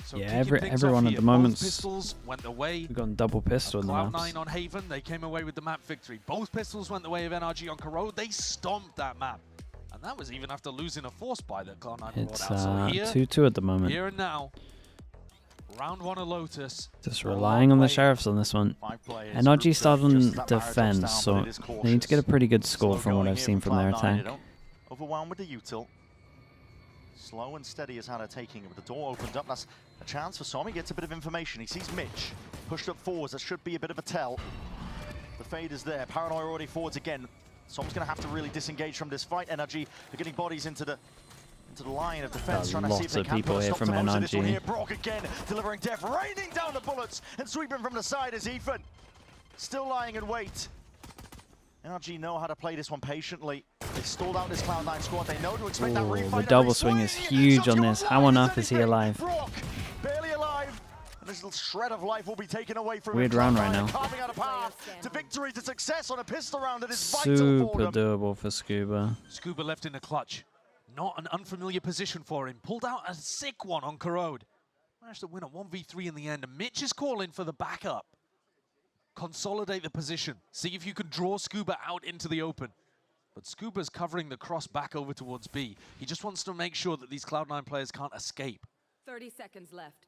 So yeah, everyone at the moment. Pistols went away. We've gone double pistol in the maps. Cloud9 on Haven, they came away with the map victory. Both pistols went the way of NRG on Corrode. They stomped that map. And that was even after losing a force buy that Cloud9 It's brought out. So here, 2-2 at the moment. Here and now, round one of Lotus. Just relying on the Sheriffs on this one. NRG started on defense, so they need to get a pretty good score from what I've seen from their attack. Overwhelmed with the util. Slow and steady is how they're taking it. With the door opened up, that's a chance for Som. He gets a bit of information. He sees Mitch pushed up forwards. That should be a bit of a tell. The fade is there. Paranoia already forwards again. Som's going to have to really disengage from this fight. NRG are getting bodies into the line of defense, trying to see if they can put a stop to most of this one here. Brock again, delivering death, raining down the bullets and sweeping from the side is Ethan. Still lying in wait. NRG know how to play this one patiently. They stalled out this Cloud9 squad. They know to expect that refight. The double swing is huge on this. How on earth is he alive? Brock, barely alive. And this little shred of life will be taken away from Weird round right now. Carving out a path to victory, to success on a pistol round that is vital for them. Super doable for Scuba. Scuba left in the clutch. Not an unfamiliar position for him. Pulled out a sick one on Corrode. Managed to win a 1v3 in the end. And Mitch is calling for the backup. Consolidate the position. See if you can draw Scuba out into the open. But Scuba's covering the cross back over towards B. He just wants to make sure that these Cloud9 players can't escape. 30 seconds left.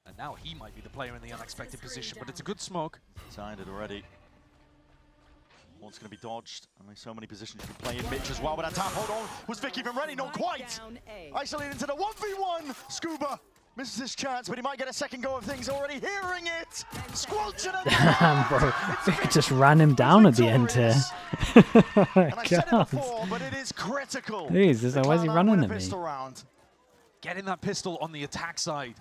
And now he might be the player in the unexpected position, but it's a good smoke. Signed it already. One's going to be dodged. Only so many positions you can play in. Mitch as well, but that tap hold on. Was Vicky even ready? Not quite. Isolated into the 1v1. Scuba misses his chance, but he might get a second go of things already. Hearing it. Squelching it. Damn, bro. Vicky just ran him down at the end here. Oh my God. But it is critical. Jeez, why is he running at me? Getting that pistol on the attack side.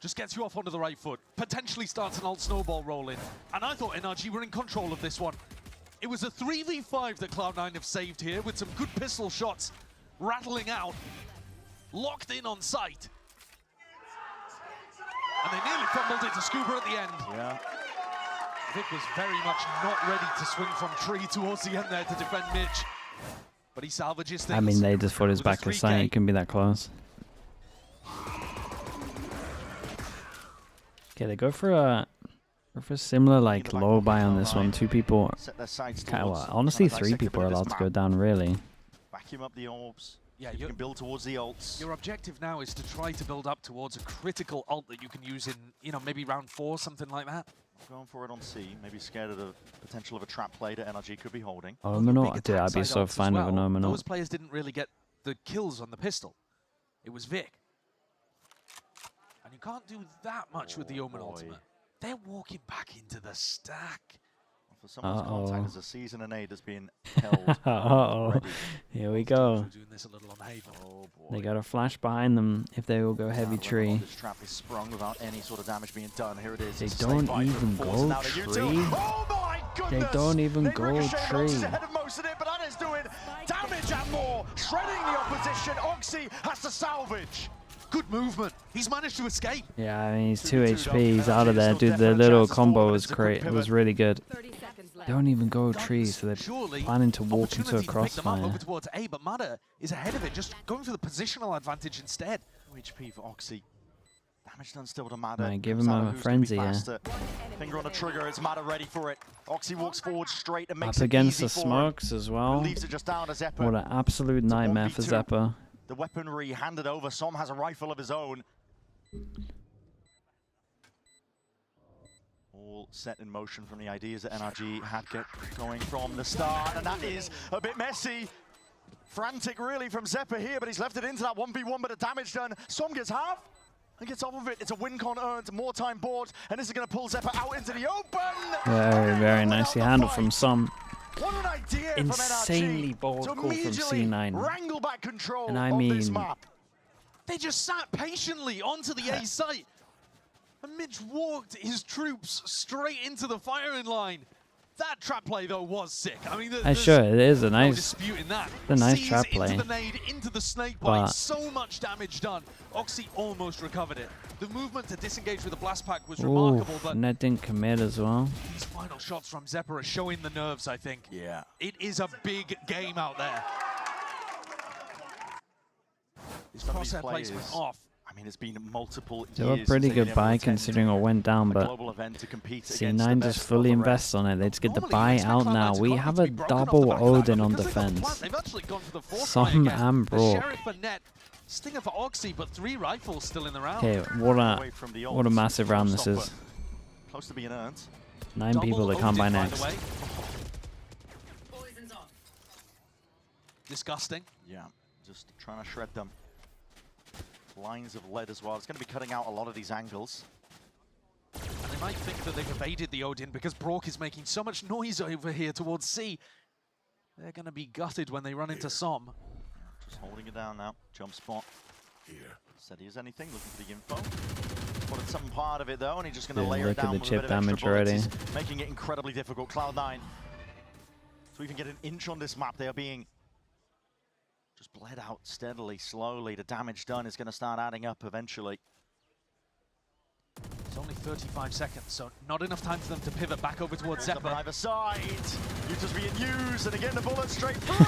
Just gets you off onto the right foot. Potentially starts an alt snowball rolling. And I thought NRG were in control of this one. It was a 3v5 that Cloud9 have saved here with some good pistol shots rattling out. Locked in on sight. And they nearly fumbled it to Scuba at the end. Yeah. Vic was very much not ready to swing from tree towards the end there to defend Mitch. But he salvages things. I mean, they just thought his back to sight. It couldn't be that close. Okay, they go for a similar like low buy on this one. Two people, honestly, three people are allowed to go down really. Vacuum up the orbs. Yeah, you can build towards the ults. Your objective now is to try to build up towards a critical ult that you can use in, you know, maybe round 4, something like that. Going for it on C, maybe scared of the potential of a trap play that NRG could be holding. Omenor, dude, I'd be so fine with an Omenor. Those players didn't really get the kills on the pistol. It was Vic. And you can't do that much with the Omen ultimate. They're walking back into the stack. For someone's contact, as a season and 8 has been held. Here we go. Doing this a little on Haven. Oh boy. They got a flash behind them if they will go heavy tree. This trap is sprung without any sort of damage being done. Here it is. They don't even go tree. Oh my goodness! They don't even go tree. Ahead of most of it, but that is doing damage and more. Shredding the opposition. Oxy has to salvage. Good movement. He's managed to escape. Yeah, I mean, he's 2 HP. He's out of there. Dude, the little combo was great. It was really good. They don't even go trees, so they're planning to walk into a crossfire. Over towards A, but Mada is ahead of it, just going for the positional advantage instead. 2 HP for Oxy. Damage done still to Mada. Right, give him a frenzy, yeah. Finger on the trigger, it's Mada ready for it. Oxy walks forward straight and makes up it against easy the smokes as well. Leaves it just down to Zeppa. What an absolute nightmare for Zeppa. The weaponry handed over. Som has a rifle of his own. All set in motion from the ideas that NRG had get going from the start, and that is a bit messy. Frantic really from Zeppa here, but he's left it into that 1v1, but the damage done. Som gets half and gets off of it. It's a win con earned, more time board, and this is going to pull Zeppa out into the open. Very, very nicely handled from Som. What an idea Insanely bold call from C9. Wrangle back control and I mean, this map. They just sat patiently onto the A site. And Mitch walked his troops straight into the firing line. That trap play, though, was sick. I mean, sure, it is a nice, disputing that. a nice trap play. Into the nade, into the snake bite, so much damage done. Oxy almost recovered it. The movement to disengage with the blast pack was remarkable, but net didn't commit as well. These final shots from Zeppa are showing the nerves, I think. Yeah. It is a big game out there. His crosshair placement off. I mean, it's been multiple They were years pretty since they've good been able buy to attend considering what went down, a but global event to compete against the C9 best just of fully the invests rest. on it. They just get the Normally, buy you expect out Cloud9 now. to We quickly have a be broken off the double back of that, Odin but on because they've got the defense. plant, they've actually gone for the force Som play again. and The Brock. Sheriff for net, Stinger for Oxy, but 3 rifles still in the round. Okay, Away from the what a ult. massive round this is. Close to being earned. 9 Double people that can't Odin, buy by the next. way. Disgusting. Yeah, just trying to shred them. Lines of lead as well. It's going to be cutting out a lot of these angles. And they might think that they've evaded the Odin because Brock is making so much noise over here towards C. They're going to be gutted when they run into Som. Just holding it down now. Jump spot. Steady as anything, looking for the info. Spotted some part of it though, and he's just going to Dude, layer it look at down the with chip a bit of damage extra bullets. already. He's making it incredibly difficult. Cloud9 to even get an inch on this map, they are being just bled out steadily, slowly. The damage done is going to start adding up eventually. It's only 35 seconds, so not enough time for them to pivot back over towards Up on Zephyr. either side. Utah's being used, and again the bullet straight through.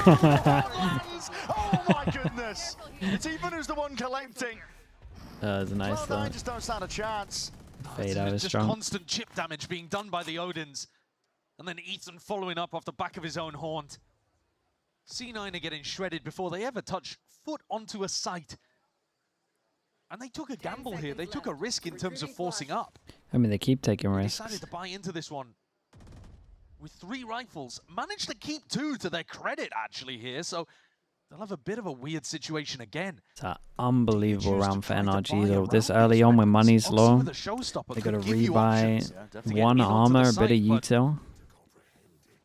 Oh my goodness! It's Ethan who's the one collecting. That was a nice Cloud9 just don't stand a chance. fade out is Just strong. constant chip damage being done by the Odins. And then Ethan following up off the back of his own haunt. C9 are getting shredded before they ever touch foot onto a site. And they took a gamble here. They took a risk in terms of forcing up. I mean, they keep taking They risks. decided to buy into this one with 3 rifles. Managed to keep 2 to their credit, actually, here. So they'll have a bit of a weird situation again. It's an unbelievable Choose to round for try to buy NRG, though. around This these early on when weapons. money's Oxy low, with a showstopper they could got to give you rebuy options. Yeah, To definitely. get 1 in onto armor, the a bit of site, but util.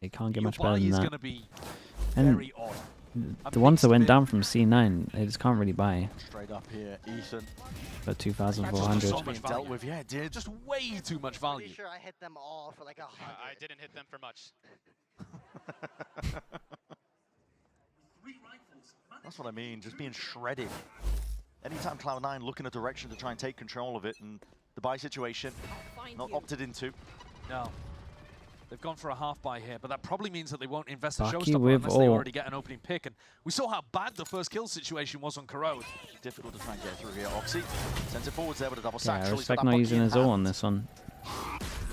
They can't get your much better buy than is that. going to be And very odd. the ones that went bit. down from C9, they just can't really buy. Straight up here, Ethan. But That's 2,400. so much Being value. dealt with, yeah, it did. Just way too much value. Pretty sure I hit them all for like 100. I didn't hit them for much. That's what I mean, just being shredded. Anytime Cloud9 look in a direction to try and take control of it, and the buy situation not opted into. No. They've gone for a half buy here, but that probably means that they won't invest a Bucky showstopper with unless they ult. already get an opening pick. And we saw how bad the first kill situation was on Corrode. Difficult to try and get through here. Oxy sends it forwards there with a double sack. Yeah, I Surely he's got respect that not Bucky using in his ult hand. on this one.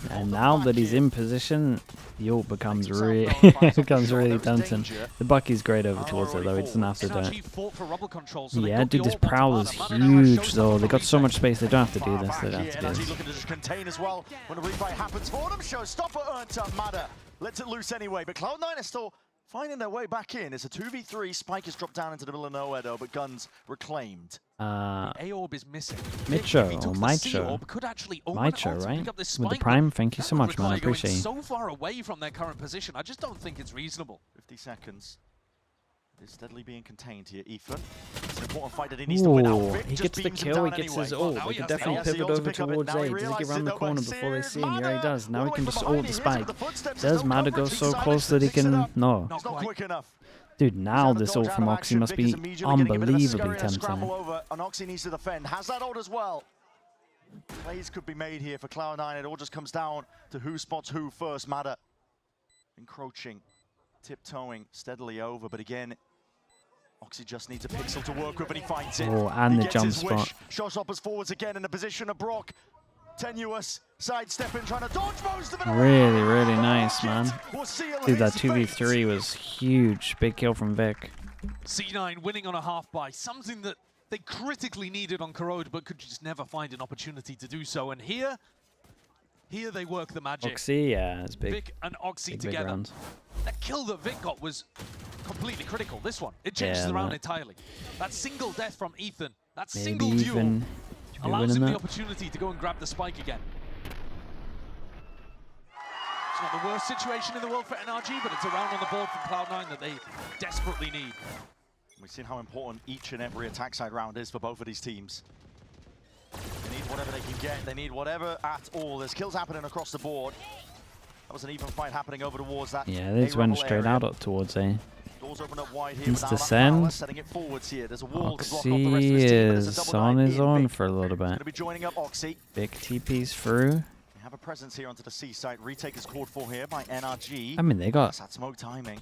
And now that he's in position, the ult becomes Makes himself really known, finds off the becomes shot. really There was tempting. danger. The Bucky's great over towards it though, he doesn't have to do it. NRG fought for rubble control, so they Yeah, got the dude, this ult onto prowl is Mana. Mana now has huge though. showstopper They for got so much retake. space, they don't have to do Far this. back They don't here, have to do NRG this. looking to just contain as well when a replay happens for them. Showstopper earned up Mada. Lets it loose anyway, but Cloud9 is still finding their way back in. It's a 2v3. Spike is dropped down into the middle of nowhere though, but guns reclaimed. A-orb is missing. Mitcho If he or took the Micho. C-orb, could actually open Micho, up to right? pick up this With the spike, prime, but thank you so that would much, man. I require going appreciate you. so far away from their current position. I just don't think it's reasonable. 50 seconds. It's steadily being contained here, Ethan. It's an important fight that he needs to win out. Ooh, Vic he just gets the beams him kill, he down gets anyway. his ult. now He he can has the definitely ult. He has the pivot ult to over pick up it. towards Now A. he Does he get realizes around it the though, corner but before they see him? Sears Yeah, he does. Now all he the can way just from ult behind. the He hits spike. with the footsteps. There's There's no Mada coverage. goes He's so silent. close that he Picks it can... up. No. Not It's not quite. quick enough. Dude, now He's had this the ult dodge from out of Oxy action. must Vic be is immediately getting a bit of a unbelievably scurry and a tempting. scramble over, and Oxy needs to defend. Has that ult as well. Plays could be made here for Cloud9. It all just comes down to who spots who first. Mada encroaching, tiptoeing steadily over, but again, Oxy just needs a pixel to work with, and he finds it. Oh, and He the gets jump his spot. wish. Showstoppers forwards again in the position of Brock. Tenuous, sidestepping, trying to dodge most of it. Really, really nice, man. We'll seal Dude, that his 2v3 was huge. Big kill from Vic. C9 winning on a half buy, something that they critically needed on Corrode, but could just never find an opportunity to do so. And here they work the magic. Oxy, yeah, it's big. Vic and Oxy Big together. round. That kill that Vic got was completely critical. This one, it changes Yeah, the round that- entirely. That single death from Ethan, that Maybe single duel even... Should be allows winning him the that. opportunity to go and grab the spike again. It's not the worst situation in the world for NRG, but it's a round on the board from Cloud9 that they desperately need. We've seen how important each and every attack side round is for both of these teams. They need whatever they can get. They need whatever at all. There's kills happening across the board. That was an even fight happening over towards that. Yeah, they just went straight out up towards A. Doors open up wide here. Needs with to Alba send. Fowler setting it forwards here. There's a wall to block off the rest of Oxy his team, but there's a is double on dive his in. own Vic for a little going bit. to be joining up Oxy. Big TP's through. They have a presence here onto the C site. Retake is called for here by NRG. I mean, they got... That's that smoke timing.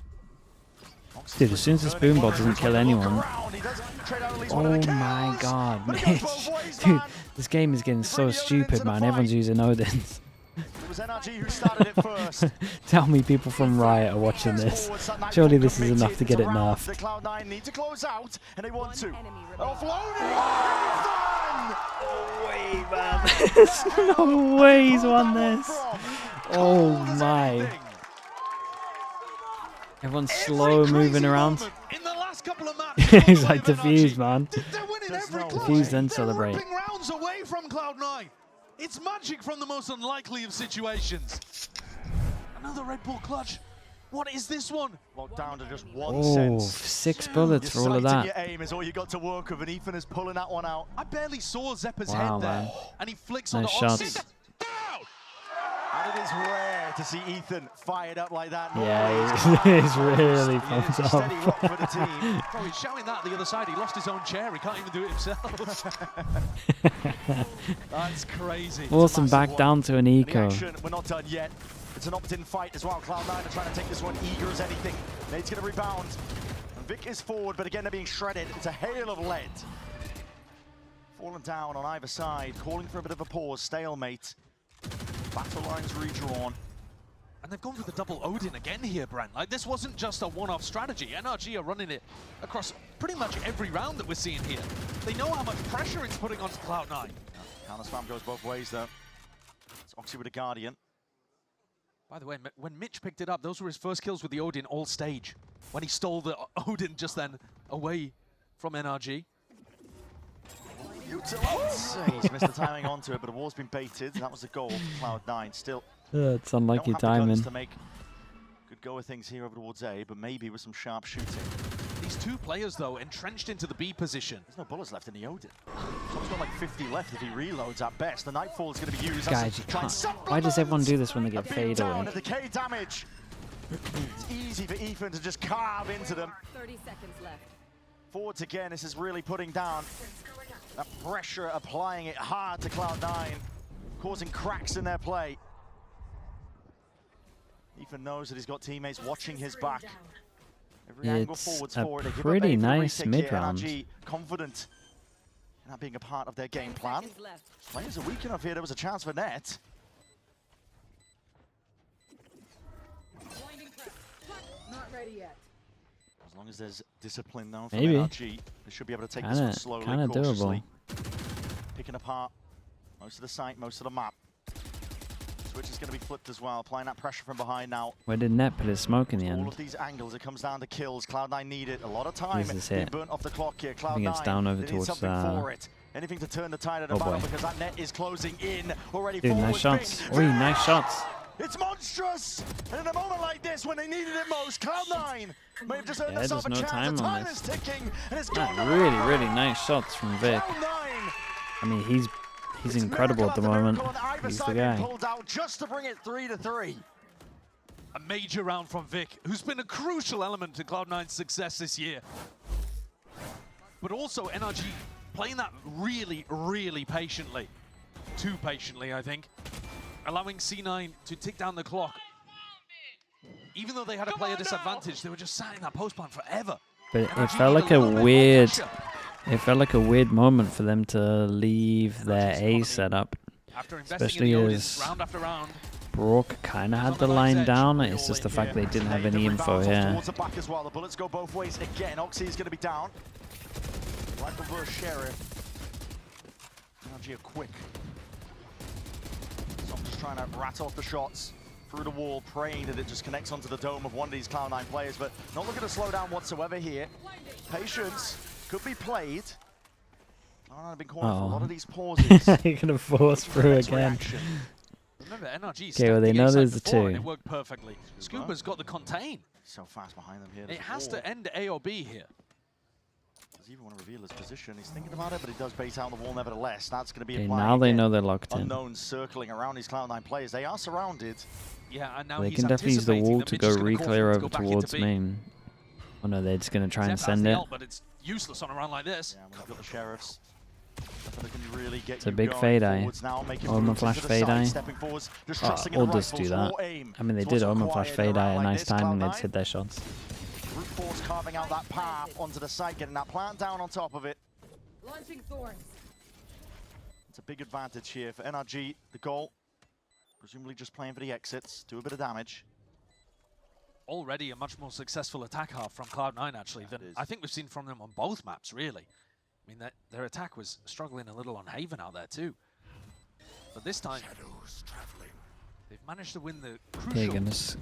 Oxy's Dude, as soon as this turning boom bot one, doesn't trying kill to look anyone... around. He does trade out at least one of Oh the my kills, god, but it goes Mitch. both Dude, this game is getting so stupid, man. Everyone's using Odins. It was NRG who started it first. Tell me people from Riot are watching this. Surely this is enough to get it nerfed. The Cloud9 need to close out, and they want to. Offloading! No way, man. There's no way he's won this. Oh my. Everyone's slow moving around. He's like defused, man. Defuse then celebrate. Rounds away from Cloud9. It's magic from the most unlikely of situations. Another Red Bull clutch. What is this one? Locked down to just one Oh, sense. 6 bullets for all of Your that. aim is all you got to work with, and Ethan is pulling that one out. I barely saw Zeppa's Wow, head there, man. and he flicks Nice on the shots. Oxy. And it is rare to see Ethan fired up like that. Yeah, he's really pumped Steady up. rock for the team. Bro, he's shouting that the other side. He lost his own chair. He can't even do it himself. That's crazy. Awesome, back down to an The eco. action, we're not done yet. It's an opt-in fight as well. Cloud9 are trying to take this one eager as anything. Nate's going to rebound. And Vic is forward, but again, they're being shredded. It's a hail of lead. Falling down on either side, calling for a bit of a pause. Stalemate. Battle lines redrawn. And they've gone for the double Odin again here, Brent. Like, this wasn't just a one-off strategy. NRG are running it across pretty much every round that we're seeing here. They know how much pressure it's putting onto Cloud9. Counter spam goes both ways, though. It's Oxy with a Guardian. By the way, when Mitch picked it up, those were his first kills with the Odin all stage. When he stole the Odin just then away from NRG. He's missed the timing onto it, but the wall's been baited. That was the goal for Cloud9. Still, It's unlucky don't have the guns timing. to make good go of things here over towards A, but maybe with some sharp shooting. These two players, though, entrenched into the B position. There's no bullets left in the Odin. Someone's got like 50 left if he reloads at best. The Nightfall is going to be used. Guys, you can't. Why does everyone do this when they get fade down, away? a decay damage. It's easy for Ethan to just carve into them. 30 seconds left. Forwards again, this is really putting down that pressure, applying it hard to Cloud9, causing cracks in their play. Ethan knows that he's got teammates watching his back. Every angle It's forwards a forward. They give up pretty A for the nice retake here. mid-round. NRG confident in that being a part of their game plan. Seconds left. Players are weak enough here, there was a chance for net. Not ready yet. As long as there's discipline now from Maybe. NRG, they should be able to take this one slowly, Kinda cautiously. doable. Picking apart most of the site, most of the map. Switch is going to be flipped as well, applying that pressure from behind now. Where did Net put his smoke in the All end? of these angles, it comes down to kills. Cloud9 need it. A lot of time This is being it. burnt off the clock here. I think it's Cloud9, down over they need towards, something for it. Anything to turn the tide of the oh battle boy. because that net is closing in already. Dude, nice shots. Oi, nice shots. It's monstrous! And in a moment like this, when they needed it most, Cloud9 may have just earned Yeah, themselves a there's no chance. The time on time this. is ticking, and it's Ah, gone. really nice shots from Vic. Cloud9. I mean, he's It's incredible at the miracle moment. after miracle on either He's the side being guy. pulled out just to bring it 3-3. A major round from Vic, who's been a crucial element to Cloud9's success this year. But also NRG playing that really patiently. Too patiently, I think. Allowing C9 to tick down the clock. Even though they had a player disadvantage, they were just sat in that post plan forever. But NRG it felt need like a a little bit more weird, pressure. it felt like a weird moment for them to leave their A setup. After investing Especially in the Odins as round after round. Brook kind of had the line down. It's just the fact they didn't have any info here. Towards the back as well. The bullets go both ways again. Oxy is going to be down. Rifle versus Sheriff. NRG are quick. So I'm just trying to rat off the shots through the wall, praying that it just connects onto the dome of one of these Cloud9 players, but not looking to slow down whatsoever here. Patience could be played. Cloud9 have been calling for a lot of these pauses. You're gonna force through Next again. reaction. Remember, NRG Okay, well, they stepped know the there's A-side the before two. and it worked perfectly. Scuba's got the contain. So fast behind them here. It There's a has wall. to end A or B here. Does he even want to reveal his position? He's thinking about it, but he does bait out the wall nevertheless. That's going to be Okay, applying now they again. know they're locked in. Unknowns circling around these Cloud9 players. They are surrounded. Yeah, and now They he's can definitely use the anticipating wall that to Mitch go is gonna call for re-clear him to over go back into towards B. main. Oh no, they're just gonna try and Zep has send the it. ult, but it's useless on a round like this. Yeah, we've got the Sheriffs. They can really get It's a you big going fade eye. forwards now, making Omen moves flash into the fade side, eye. stepping forwards, just trusting in Or the just do rifles, that. raw aim. I mean, they It's did what's Omen required flash in a fade eye round at like nice this, timing. They'd Cloud9. hit their shots. Brute force carving out that path onto the site, getting that plant down on top of it. Launching thorns. It's a big advantage here for NRG. The goal, presumably just playing for the exits, do a bit of damage. Already a much more successful attack half from Cloud9 actually than I think we've seen from them on both maps, really. I mean, their attack was struggling a little on Haven out there too. But this time, they've managed to win the crucial,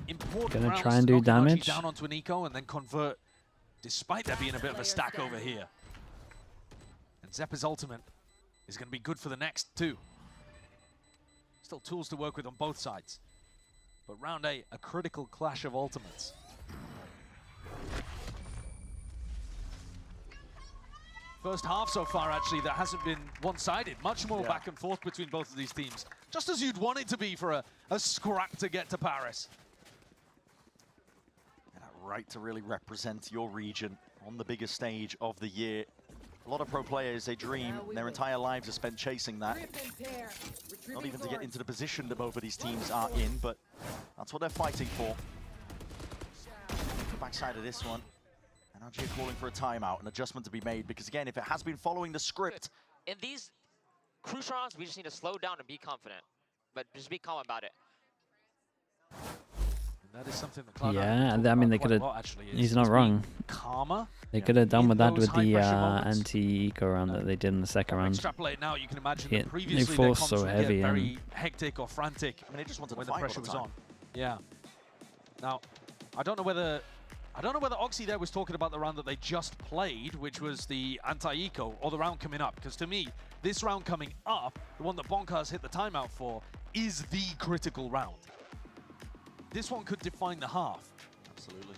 important rounds try and do to knock NRG damage. down onto an eco and then convert, despite there being a bit of a stack over here. And Zeppa's ultimate is going to be good for the next two. Still tools to work with on both sides. But round A, a critical clash of ultimates. First half so far, actually, that hasn't been one-sided. Much more back and forth between both of these teams. Just as you'd want it to be for a scrap to get to Paris. And a right to really represent your region on the biggest stage of the year. A lot of pro players, they dream, their entire lives are spent chasing that. Not even to get into the position that both of these teams are in, but that's what they're fighting for. The backside of this one, NRG are calling for a timeout, an adjustment to be made, because again, if it has been following the script. In these crucial rounds, we just need to slow down and be confident, but just be calm about it. And that is something that Cloud9 Yeah, I mean, they could have. He's not wrong. Calmer. They could have done with that with the anti-eco round that they did in the second round. Extrapolate now, you can imagine that They previously forced so their comms would heavy get very and hectic or frantic I mean, they just wanted to when the fight pressure all the was time. on. Yeah. Now, I don't know whether Oxy there was talking about the round that they just played, which was the anti-eco, or the round coming up. Because to me, this round coming up, the one that Bonkers hit the timeout for, is the critical round. This one could define the half. Absolutely.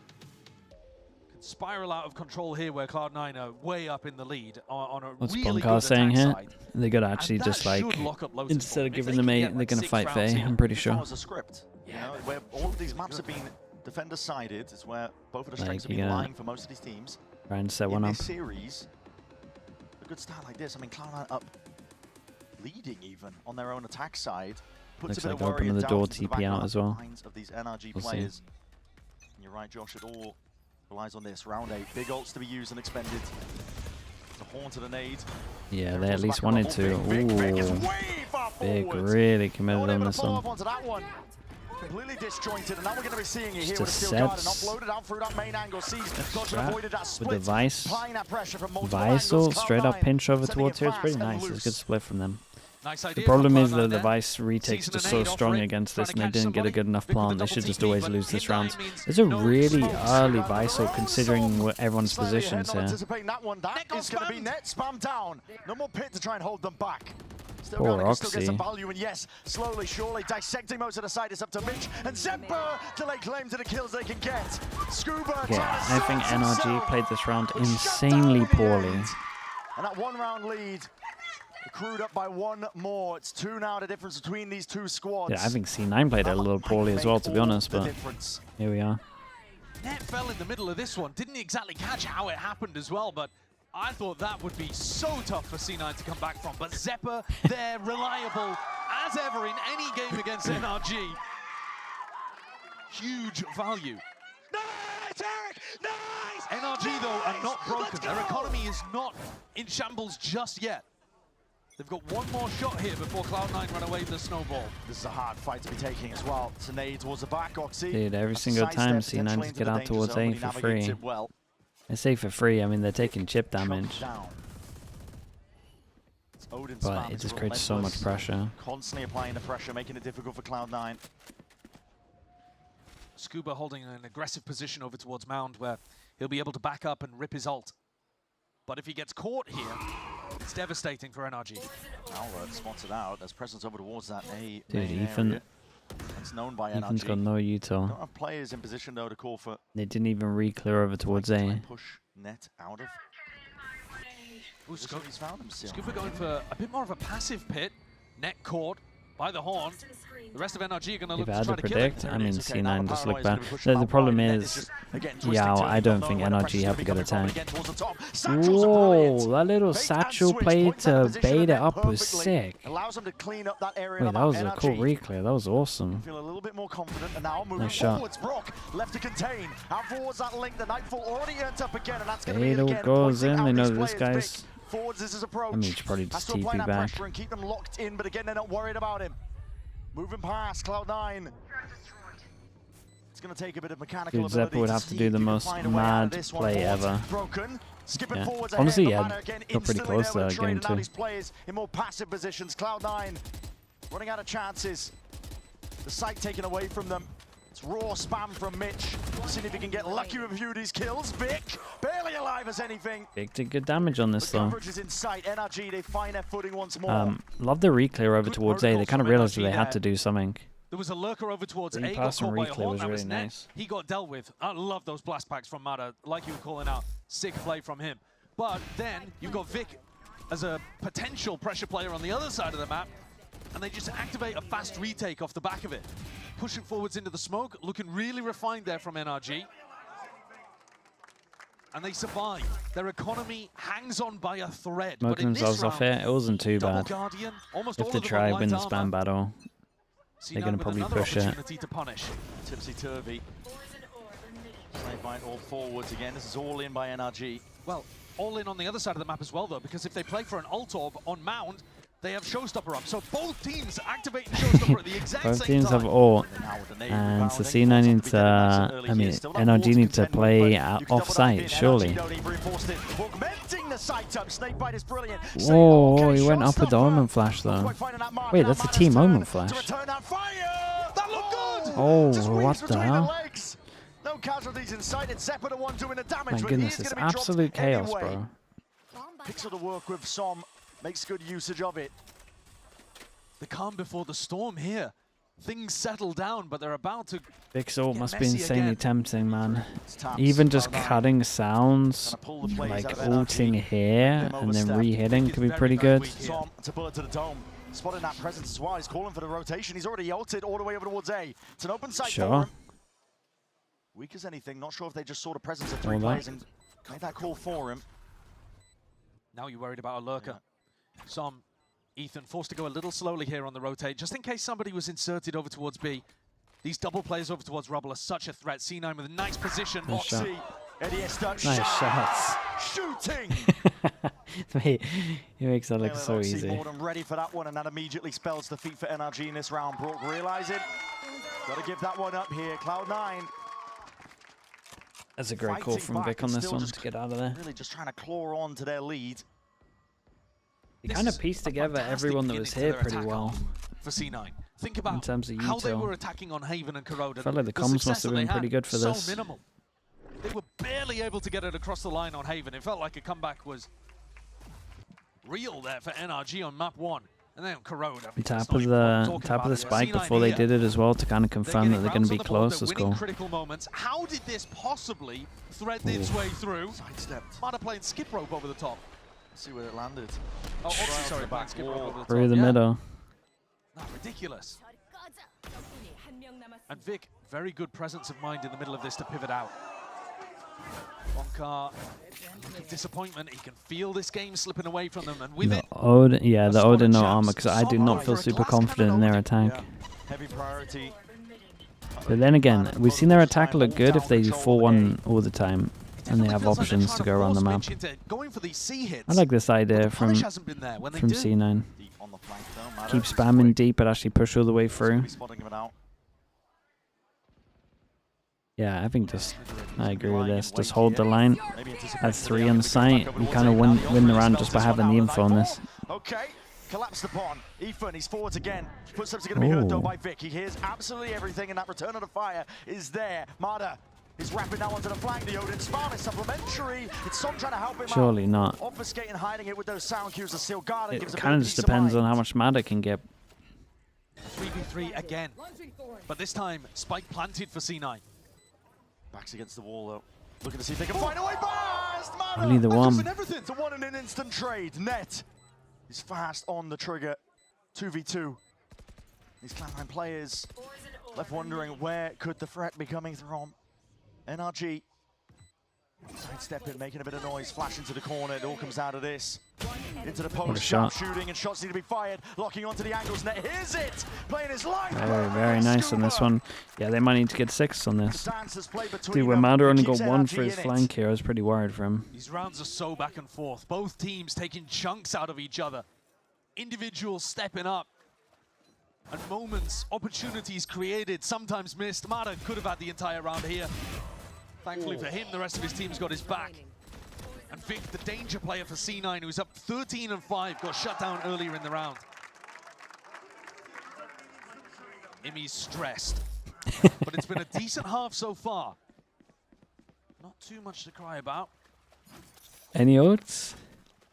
Could spiral out of control here where Cloud9 are way up in the lead on a what's really Bonkar good saying attack here? side. They gotta actually And just that like, should lock up Lotus instead for of them. If giving they them can eight, get they're like gonna 6 fight rounds Faye. in, I'm pretty It sure. follows a script. You know, where all of these maps have been defender-sided, is where both of the strengths Like, have you're been gonna lying for most of these teams. Try and set In one up. this series, a good start like this, I mean, Cloud9 up leading even on their own attack side. Puts Looks a bit like of worry opening and the doubt door into the TP out as well. minds of these NRG We'll see. players. And you're right, Josh, it all relies on this. Round 8, big ults to be used and expended. The horn to the nade. Yeah, There they it at goes least back on wanted the to. ball. Big is Ooh, way far Big forwards. really committed Not on able to this follow one. up onto that one. Completely disjointed, and now we're going to be seeing it here Just with the steel guard and sets uploaded out through that main angle. Sees Dodge Strap avoided that with split. the Vice. Applying that pressure from multiple Vice angles. ult, straight up Cloud9 pinch over sending towards it here. It's pretty fast and nice. It's a loose. good split from them. Nice idea The from problem is Cloud9 that the there. Vice retakes Season just an so 8 strong offering, against trying this, to and they catch didn't get a somebody. good enough Vic with plant. the They double should just TP, always but lose this in line round. means It's a no really response. early Vice, considering everyone's Slightly ahead, positions not here. anticipating that one. That Net is going to be spammed. net spam down. No more pit to try and hold them back. Still Poor going to still get some Oxy. value, and yes, slowly, surely, dissecting most of the side. It's up to Mitch and Zeppa to lay claim to the kills they can get. Scuba. Yeah, I think trying to NRG himself, played this round but shut insanely down in the poorly. end. And that one-round lead accrued up by one more. It's 2 now, the difference between these two squads. Yeah, I think C9 played it a little poorly as well, to be honest, but here we are. Net fell in the middle of this one. Didn't exactly catch how it happened as well, but I thought that would be so tough for C9 to come back from. But Zeppa, they're reliable as ever in any game against NRG. Huge value. Nice, Eric! Nice! NRG, though, are not broken. Their economy is not in shambles just yet. They've got one more shot here before Cloud9 run away with the snowball. This is a hard fight to be taking as well. Tanay towards the back, Oxy. Dude, every That's a single sidestep time potentially C9 into just get the out danger towards zone, A but he for navigates free. it well. I say for free, I mean, they're taking chip Choked damage, down. It's Odin but spam it is just creates so much relentless. pressure. Constantly applying the pressure, making it difficult for Cloud9. Scuba holding an aggressive position over towards Mound where he'll be able to back up and rip his ult. But if he gets caught here, it's devastating for NRG. Alert spots it out. There's presence over towards that A Dude, main Ethan- area. It's known by Ethan's NRG. got no util. Don't have players in position though to call for They didn't even re-clear over towards try A. and push net out of. Ooh, Scuba, he's found himself. Scuba going for a bit more of a passive pit. Net caught by the horn. The rest of NRG are going to If look I to had try to to kill it. predict, There I it mean, is. Okay, now C9 the just Paranoid look is gonna bad. be pushing The out problem wide. Net is is, just, again, twisting yeah, to I it. don't Don't think know where the NRG pressure's have gonna a be good coming from, but attack. again, towards the top. Satchel's Whoa, brilliant. that little Bait and satchel switch, play points out to position bait and it then up was perfectly sick. Allows them to clean up that area. Wait, of that was a cool NRG. re-clear. That was awesome. Feel a little bit more confident, and now moving Nice shot. forwards. Brock left to contain. Out towards that link. The Nightfall already earned up again, and that's going to be Bait it ult again. goes Pointing in. out They know these this players. guy's forwards is his approach. I mean, should probably Has just to apply TP that back. pressure and keep them locked in, but again, they're not worried about him. Moving past Cloud9. It's going to take a bit of mechanical Dude, ability Zeppa would to have to see do if the he can most find a way out of mad this one. play Forwards ever. broken. Skipping Yeah. forwards Honestly, ahead, yeah, but Mana again got pretty instantly close there with to the trade, game and now 2. these players in more passive positions. Cloud9 running out of chances. The sight taken away from them. It's raw spam from Mitch. Seeing if he can get lucky with a few of these kills. Vic, barely alive as anything. Vic did good damage on this The though. coverage is in sight. NRG, they find their footing once more. Love the reclear over Good towards A. They protocols kind of from realized that NRG they had there. to do something. There was a lurker over towards Green A, got pass from caught by a Reclay horn, was that was really net. nice. He got dealt with. I love those blast packs from Mata, like you were calling out. Sick play from him. But then you've got Vic as a potential pressure player on the other side of the map, and they just activate a fast retake off the back of it. Pushing forwards into the smoke, looking really refined there from NRG. And they survive. Their economy hangs on by a thread. But Smoking in this themselves off round, here, it wasn't too Double bad. Guardian, almost If all they of them try on win the light spam armor. battle, C9 they're gonna with probably another push it. opportunity to punish. Tipsy-turvy. Snipe by all forwards again. This is all in by NRG. Well, all in on the other side of the map as well, though, because if they play for an ult orb on Mound, they have Showstopper up. So both teams activating Showstopper at the exact both same teams time. have ult. Now with the nade And so rebounding, C9 forwards needs have to be getting nice and to, early I here. mean, Still that NRG forwards needs to contend with, play but you can double that off-site, in. surely. NRG don't even reinforce it. Augmenting the sight up. Snakebite is brilliant. Whoa, Okay, he went up with the Showstopper. omen flash Not though. quite finding that mark. Wait, Now that's a Mana's team turn omen to flash. return that fire. That looked good! Oh, Just what weaves the between hell? legs. No casualties in sight. It's Zeppa the one doing the damage. My but goodness, he is it's gonna be dropped absolute chaos, anyway. bro. Picks up the work with Som. Makes good usage of it. The calm before the storm here. Things settle down, but they're about to... Big ult Get must be messy insanely again. tempting, man. It's taps. Even just Cloud9 cutting sounds, trying to pull the plays like out of NRG. ulting here Them and then overstep. re-hitting Vic could is be very, pretty very good. weak here. Som to bullet to the dome. Spotting that presence as well. He's calling for the rotation. He's already ulted all the way over towards A. It's an open site for Sure. him. Weak as anything. Not sure if they just saw the presence of three Hold on. players and made that call for him. Now you're worried about a lurker. Some Ethan forced to go a little slowly here on the rotate, just in case somebody was inserted over towards B. These double players over towards Rubble are such a threat. C9 with a nice position. Nice shot. See, Eddie Stuck Nice shots. shooting. Mate, he makes that look Taylor so Oxy easy. more than ready for that one, and that immediately spells defeat for NRG in this round. Brook realizing, got to give that one up here. Cloud9 That's a great call fighting from back Vic on and this still one just to get out of there. really just trying to claw on to their lead. He This kind is of pieced a together fantastic everyone that was beginning to here their pretty attack well. arc for C9. Think about terms of how they util. were attacking on Haven and Corroda. Felt like the comms must success have that been they pretty had, good for so this. minimal. They were barely able to get it across the line on Haven. It felt like a comeback was real there for NRG on map 1. And then Corroda. I mean, that's Tap not of even what I'm the talking tap of the about. spike C9 before they here, did it as well to kind of confirm that they're going to be close to They're winning score. critical moments. How did this possibly thread its way through? Sidestepped. Mata playing skip rope over the top. See where it landed. Oh, Right obviously, onto sorry, the playing back skip wall. rope over the top. Through the yeah. middle. No, ridiculous. And Vic, very good presence of mind in the middle of this to pivot out. Bonkar, disappointment. He can feel this game slipping away from them, and with The it, Odin, yeah, the a solid Odin no chance. armor because I do Some not are feel for a super glass cannon confident in their Odin. attack. Yeah. Heavy priority. But then again, we've seen their attack look good if they do 4-1 all the time it and they definitely have feels like they're options trying to go around the force map. Mitch into going for these C hits. I like this but idea the from punish hasn't been there when they do. C9. Deep on the flank though. Keep spamming deep but actually push all the way through. Spotting him out. Yeah, I think just I agree with Lying in this. wait Just hold the here. line. Maybe At 3 on on the site, you kind of win the round just by having the info on this. Okay, collapsed upon. Ethan, he's forwards again. Footsteps are going to be heard though Ooh. by Vic. He hears absolutely everything, and that return of the fire is there. Mada is wrapping now onto the flank. The Odin spam is supplementary. It's Son trying to help him Surely out. not. Obfuscating, hiding it with those sound cues. The Seal Guard It gives a kind of bit just peace of depends on mind. how much mad it can get. 3v3 again, but this time Spike planted for C9. Backs against the wall though. Looking to see if they can find a way past. Mada! Only the one. Doing everything. It's a one in an instant trade. Net is fast on the trigger. 2v2. These Cloud9 players left wondering where could the threat be coming from. NRG Sidestepping, making a bit of noise, flash into the corner. It all comes out of this. Into the What a post, shot. shooting, and shots need to be fired. Locking onto the angles net. Here's it! Playing his life. Very nice on this one. Yeah, they might need to get 6 on this. The dance has played between Dude, when them. Mada He only keeps got 1 NRG for his in it. flank here, I was pretty worried for him. These rounds are so back and forth. Both teams taking chunks out of each other. Individuals stepping up. And moments, opportunities created, sometimes missed. Mada could have had the entire round here. Thankfully for him, the rest of his team's got his back. And Vic, the danger player for C9, who's up 13-5, got shut down earlier in the round. Imi's stressed, but it's been a decent half so far. Not too much to cry about. Any odds?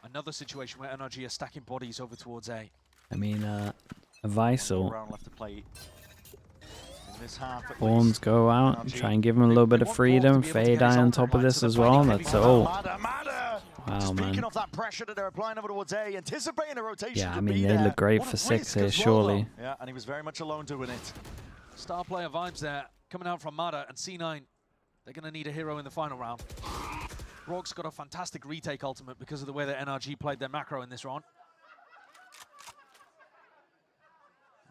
Another situation where NRG are stacking bodies over towards A. I mean, a Visal. Round left to play. In this half at Horns least. go out and NRG. try and give him a little bit of freedom. Fade Eye on top of this as well. That's all. Wow, man. Speaking of that pressure that they're applying over towards A, anticipating the rotation. Yeah, I could mean, be they there. look great What a for 6 risk here, as well, surely. though. Yeah, and he was very much alone doing it. Star player vibes there, coming out from Mada and C9. They're going to need a hero in the final round. Brock's got a fantastic retake ultimate because of the way that NRG played their macro in this round.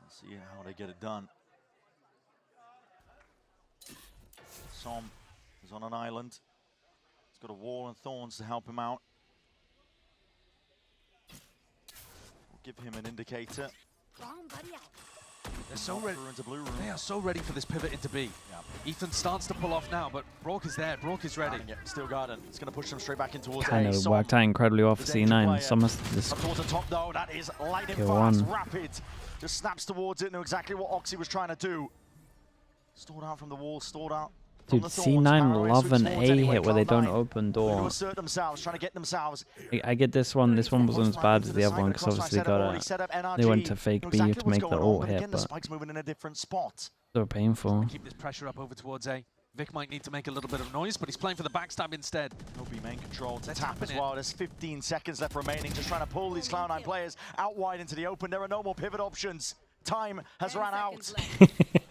Let's see how they get it done. Som is on an island. He's got a wall and thorns to help him out. We'll give him an indicator. They're so ready. Into blue room. They are so ready for this pivot into B. Yeah. Ethan starts to pull off now, but Brock is there. Brock is ready. Still guarding. It's going to push them straight back in towards Kind A. of Som, worked out incredibly well for the danger C9. player. Some of this. Up towards the top though, that is lightning Kill fast, one. rapid. Just snaps towards it, knew exactly what Oxy was trying to do. Stored out from the wall, stored out. Dude, C9 love an A hit where they don't open They're gonna door. assert themselves, trying to get themselves. I get this one. This one wasn't as bad as the other one because obviously they went to fake B to make the ult hit, the but spike's moving in a different spot. so painful. Keep this pressure up over towards A. Vic might need to make a little bit of noise, but he's playing for the backstab instead. He'll be main control to They're tap as tapping it. well. There's 15 seconds left remaining, just trying to pull these Cloud9 players out wide into the open. There are no more pivot options. Time has ran out.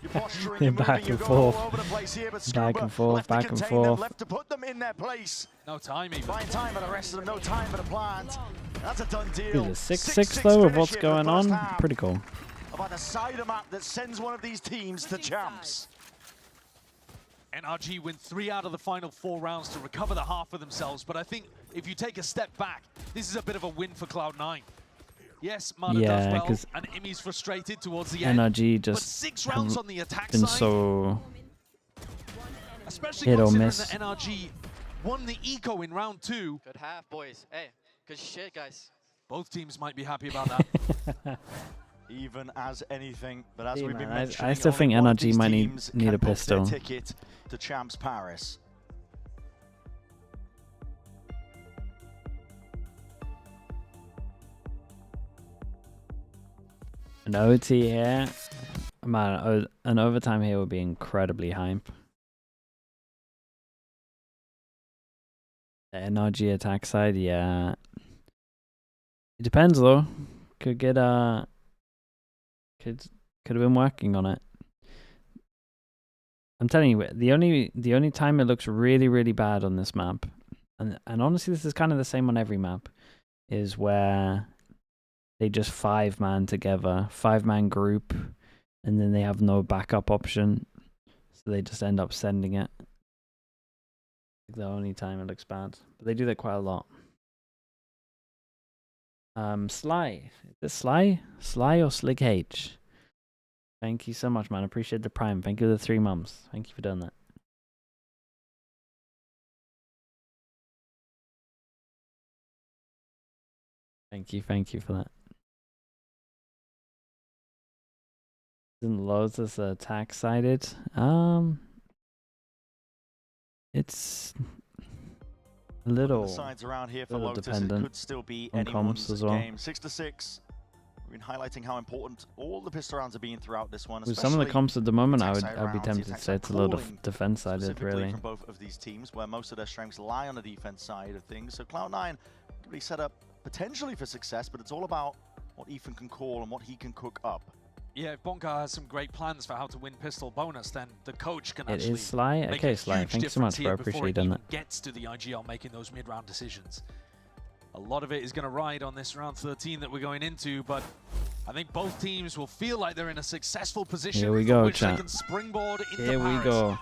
You're posturing, you're Back moving, you're and going all forth. over the place here, but Back Scuba and forth, left to back and contain them, forth. left to put them in their place. No time even. Buying time for the rest of them, no time for the plant. That's a done deal. Dude, a 6-6 though of what's finish going in the first on. half. Pretty cool. About the side of the map that sends one of these teams to champs. NRG win 3 out of the final 4 rounds to recover the half for themselves, but I think if you take a step back, this is a bit of a win for Cloud9. Yes, Mada Yeah, does well, 'cause and Imi's frustrated towards the end. NRG But just 6 rounds on the attack been side, so especially hit or considering miss. that NRG won the eco in round 2. Good half, boys. Hey, good shit, guys. Both teams might be happy about that. Even as anything, but as Yeah, we've been man, I mentioning, still only think one of NRG these might teams need can a book their pistol. ticket to Champs Paris. an OT here. Man, an overtime here would be incredibly hype. The NRG attack side, yeah. It depends though. Could get could have been working on it. I'm telling you, the only time it looks really bad on this map, and honestly this is kind of the same on every map, is where they just 5-man together, 5-man group, and then they have no backup option, so they just end up sending it. The only time it looks bad, but they do that quite a lot. Sly, is this Sly or Slick H? Thank you so much, man. I appreciate the prime. Thank you for the 3 months. Thank you for doing that. Thank you for that. Isn't Lotus attack sided? It's a little The sides around here for little Lotus, it dependent could still be on anyone's comps as well. game. 6-6. We've been highlighting how important all the pistol rounds are being throughout this one. with some of the especially comps at the moment. I'd attack side be rounds, the tempted to attack say side it's a little calling defense sided, specifically really. from both of these teams, where most of their strengths lie on the defense side of things. So Cloud9 could be set up potentially for success, but it's all about what Ethan can call and what he can cook up Yeah, if Bonka has some great plans for how to win pistol bonus, then the coach can It actually is Sly. make Okay, a Sly. huge Thank you so much, difference bro. here before Appreciate it doing even that. gets to the IGL making those mid-round decisions. A lot of it is going to ride on this round 13 that we're going into, but I think both teams will feel like they're in a successful position Here we from go, which they chat. can springboard into Here we Paris. go.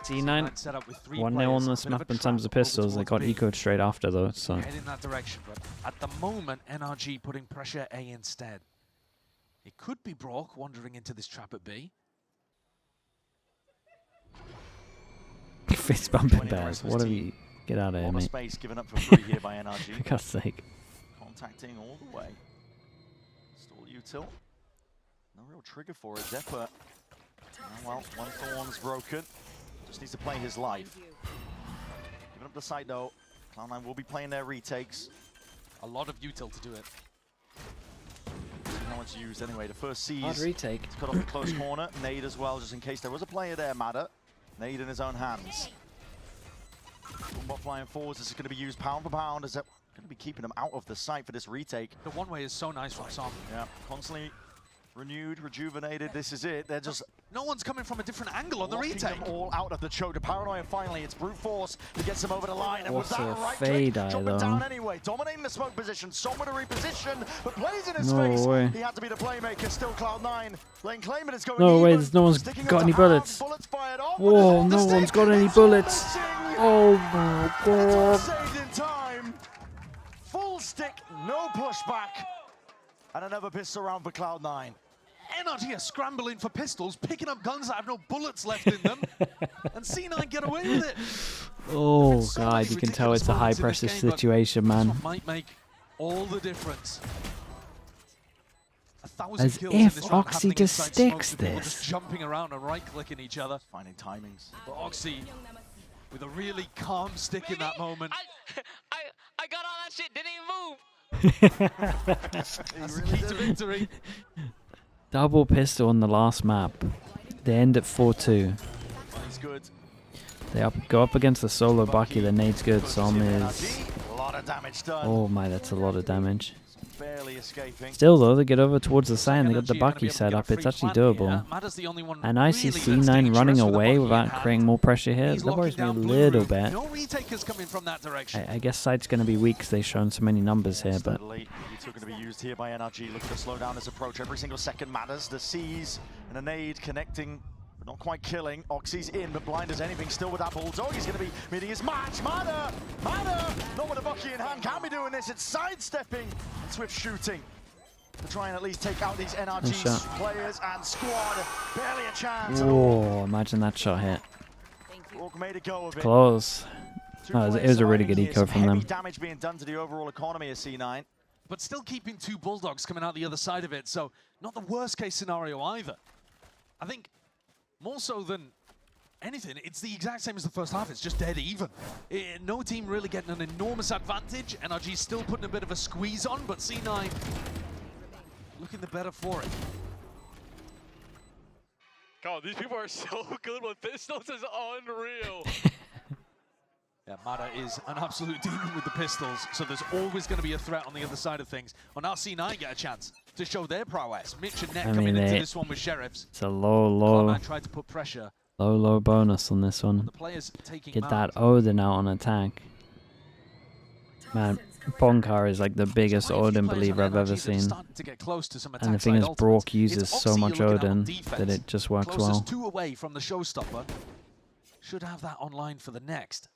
C9 set up with 3 1-0 players, on a this bit of map a in terms of trap over pistols. They towards got B. ecoed straight after though, so Head in that direction, but at the moment, NRG putting pressure A instead. It could be Brock wandering into this trap at B. fist bumping 20 bears. Christmas What have team. you? Get out of A here, lot of mate. space given up for free here by For NRG. God's sake. Contacting all the way. Stall util. No real trigger for it. Depper. Oh, well, one thorn's broken. Just needs to play his life. Giving up the site though. Cloud9 will be playing their retakes. A lot of util to do it. See how much used anyway. The first Hard sees. retake. It's cut off the close corner. Nade as well, just in case there was a player there, Madder. Nade in his own hands. Bot flying forwards. This is going to be used pound for pound. Is that going to be keeping them out of the sight for this retake? The one way is so nice from Som. Yeah, constantly renewed, rejuvenated. This is it. They're just No one's coming from a different angle on the locking retake. them all out of the choke. The paranoia finally. It's brute force that gets him over the line. And was that Also a right fade click? eye, Dropping though. down anyway. Dominating the smoke position. Som with a reposition, but plays in his No face. way. He had to be the playmaker. Still Cloud9. Lane claim it is going No way, even. no one's Sticking got up any to half. bullets. Bullets fired off, but Whoa, it's no on the one's stick. got any It's bullets. bouncing. Oh my It's all god. saved in time. Full stick, no pushback. And another pistol round for Cloud9. NRG are scrambling for pistols, picking up guns that have no bullets left in them, and C9 get away with it. Oh So god, many you can tell ridiculous it's a high moments in this pressure game, but situation, This man. one might make all the difference. 1,000 As kills in if this round Oxy happening just inside smoke, sticks with people this. just jumping around and right-clicking each other. Finding timings. But Oxy, with a really calm stick in that moment, I got all that shit, didn't even move. that's the key to victory. Double pistol on the last map. They end at 4-2. He's good. They go up against the solo Bucky. The nade's good. Pushes Som him, is. NRG. A lot of damage done. Oh my, that's a lot of damage. Barely escaping. Still though, they get over towards the side and they got the NRG are gonna Bucky be able to set get a up. It's free actually plant doable. here. Madder's the only one And I see really that's C9 running dangerous with a away Bucky in without hand. creating more pressure here. He's That worries locking me a down blue little room. bit. No retakers coming from that direction. I guess side's going to be weak because they've shown so many numbers here, but Steadily, it's going to be used here by NRG. Looking to slow down his approach. Every single second matters. The C's and a nade connecting, but not quite killing. Oxy's in, but blind as anything. Still with that bulldog. He's going to be meeting his match. Madder! Not with a Bucky in hand. Can't be doing this. It's sidestepping and swift shooting to try and at least take out these NRG shot. players and squad. Barely a chance. whoa, imagine that shot hit. Rourke made a go of it. Close. Two Oh, it players was a really surviving good here. eco Some from heavy them. damage being done to the overall economy of C9. But still keeping 2 Bulldogs coming out the other side of it, so not the worst case scenario either. I think more so than anything, it's the exact same as the first half, it's just dead even. No team really getting an enormous advantage. NRG still putting a bit of a squeeze on, but C9 looking the better for it. God, these people are so good with pistols, it's unreal. Yeah, Mada is an absolute demon with the pistols, so there's always going to be a threat on the other side of things. Well, now C9 get a chance to show their prowess. Mitch and Net I coming mean, into they- this one with Sheriffs. It's a low Cloud9 tried to put pressure bonus on this on one. the players taking Get that Mount. Odin out on attack. Man, Bonkar is like the biggest Quite a few Odin players on believer I've NRG ever that are seen. starting to get close to some And the attack thing side is, ultimates. Brock uses It's so Oxy much you're looking at on Odin defense. that it just works Closest well. 2 away from the showstopper. Should have that online for the next.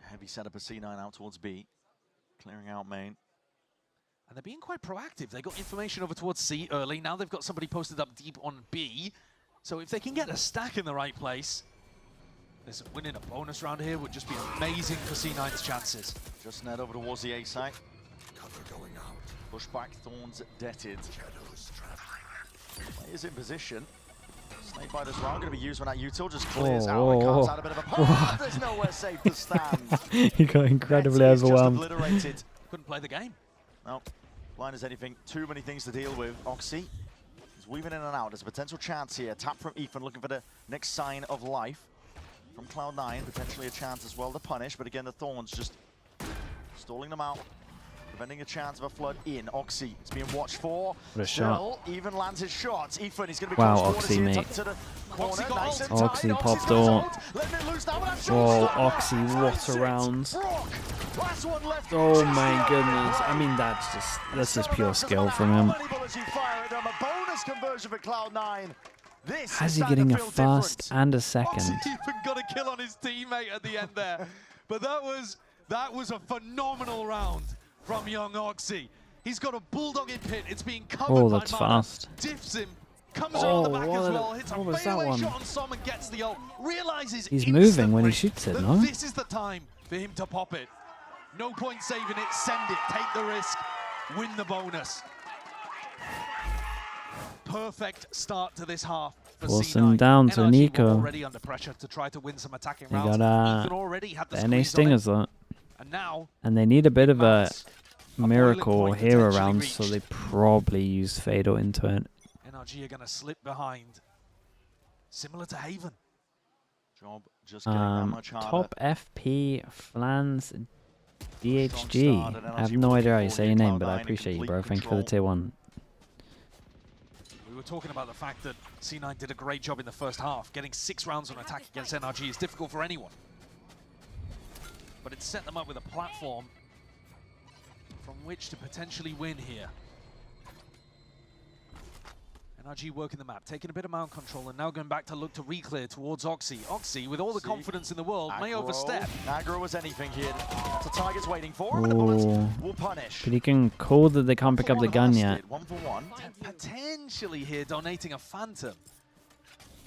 Heavy setup of C9 out towards B. Clearing out main. And they're being quite proactive. They got information over towards C early. Now they've got somebody posted up deep on B. So if they can get a stack in the right place, listen, winning a bonus round here would just be amazing for C9's chances. Just net over towards the A site. Pushback, Thorns detted. Players in position. Snake bite as well. Going to be used when that util just clears out and carves out a bit of a path. There's nowhere safe to stand. He got incredibly Netty is just overwhelmed. obliterated. Couldn't play the game. No, blind as anything. Too many things to deal with. Oxy is weaving in and out. There's a potential chance here. Tap from Ethan looking for the next sign of life. From Cloud9, potentially a chance as well to punish. But again, the Thorns just stalling them out. preventing a chance of a flood in. Oxy is being watched for. What a Still, even lands his shots. Ethan, he's going to be Wow, close to Oxy, Lotus here, mate. tucked to the corner. got Nice ult. and Oxy tight. popped Oxy's got ult. ult. Letting it loose now, but that's Whoa, shot. Oxy, what Finds a it. round. Brock, last one left. Oh my goodness. I mean, that's just pure skill from him. How many bullets you fire at them? A bonus conversion for Cloud9. This How's is he starting getting to a feel first different. and a Oxy second? even got a kill on his teammate at the end there. But that was a phenomenal round from young Oxy. He's got a bulldog in pit. It's being covered Oh, by that's Mana. fast. Diffs him. Comes around the back as what- well. Hits a what was that fadeaway one? shot on Som and gets the ult. Realizes He's moving when he instantly shoots it, that no? this is the time for him to pop it. No point saving it. Send it. Take the risk. Win the bonus. Perfect start to this half for Force C9. him down to NRG were Nico. already under pressure to try to win some attacking They rounds. got Ethan already had the NA squeeze on it. Stingers though. And now And they need a bit of a Mount's boiling miracle point here potentially around, so reached. they probably use Fatal into it. NRG are going to slip behind. Similar to Haven. Job just getting that much harder. Top FP Flans DHG. Strong start, and I have NRG no will idea how be you say forward your in name, but I Cloud9 in appreciate you, complete bro. Thank you for the control. tier 1. We were talking about the fact that C9 did a great job in the first half. Getting 6 rounds on attack against NRG is difficult for anyone. But it set them up with a platform from which to potentially win here. NRG working the map, taking a bit of mount control, and now going back to look to re-clear towards Oxy. Oxy, with all the confidence in the world, may overstep. Aggro as anything here. That's a target's waiting for him, and the bullets will punish. But he can call that they can't pick up the gun yet. 1 for 1. Potentially here donating a Phantom.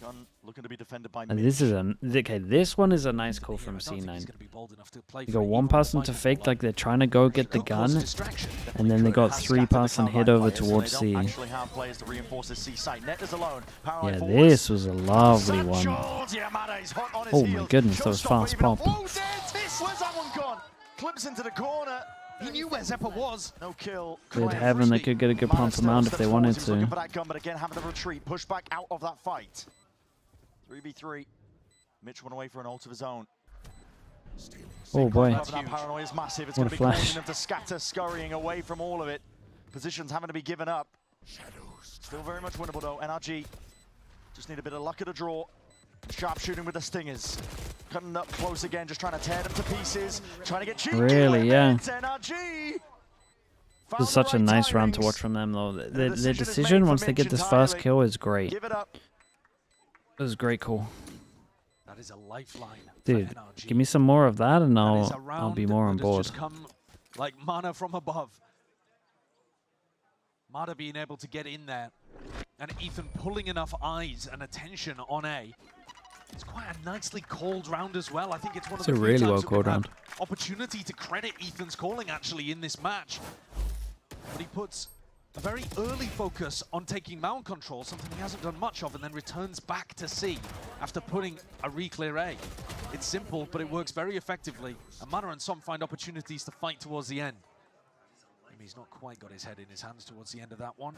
Gun looking to be defended by And Mitch. this is okay. This one is a nice call from I don't think he's C9. gonna be bold enough to play You for got it, one even person with to the fake ball. like they're trying to go get the Could cause a gun, distraction. and then they got Has 3 scattered the person Cloud9 hit over players, so towards they C. don't actually have players to reinforce this C site. Net is alone. Power Yeah, forwards. this was a lovely one. Sancho's, yeah, Made's hot on his Oh my heels. goodness, that was Showstopper fast even pop. uploaded. Where's that one gone? Clips into the corner. He knew where Zeppa was. No kill. Good Crying heaven, they freely. could get a good Mana pump still amount if steps they forwards. wanted He was looking to. for that gun, but again, having the retreat, push back out of that fight. 3v3. Mitch went away for an ult of his own. Oh boy. That paranoia is massive. It's What going a to be causing flash. them to scatter, scurrying away from all of it. Positions having to be given up. Still very much winnable though. NRG just need a bit of luck at a draw. Sharp shooting with the Stingers. Cutting up close again, just trying to tear them to pieces. Trying to get cheeky. Really, with yeah. it. NRG. This was such a nice round to watch from them, though. The decision is decision made once for they get Mitch this first entirely. kill is great. Give it up. It was a great call. That is a lifeline Dude, for NRG. give me some more of that and That is a I'll be round more on that has board. just come like mana from above. Mana being able to get in there, and Ethan pulling enough eyes and attention on A. It's quite a nicely called round as well. I think it's one It's of a the few really times well that we've called had round. opportunity to credit Ethan's calling actually in this match. But he puts a very early focus on taking mount control, something he hasn't done much of, and then returns back to C after putting a re-clear A. It's simple, but it works very effectively. And Mana and Som find opportunities to fight towards the end. Maybe he's not quite got his head in his hands towards the end of that one.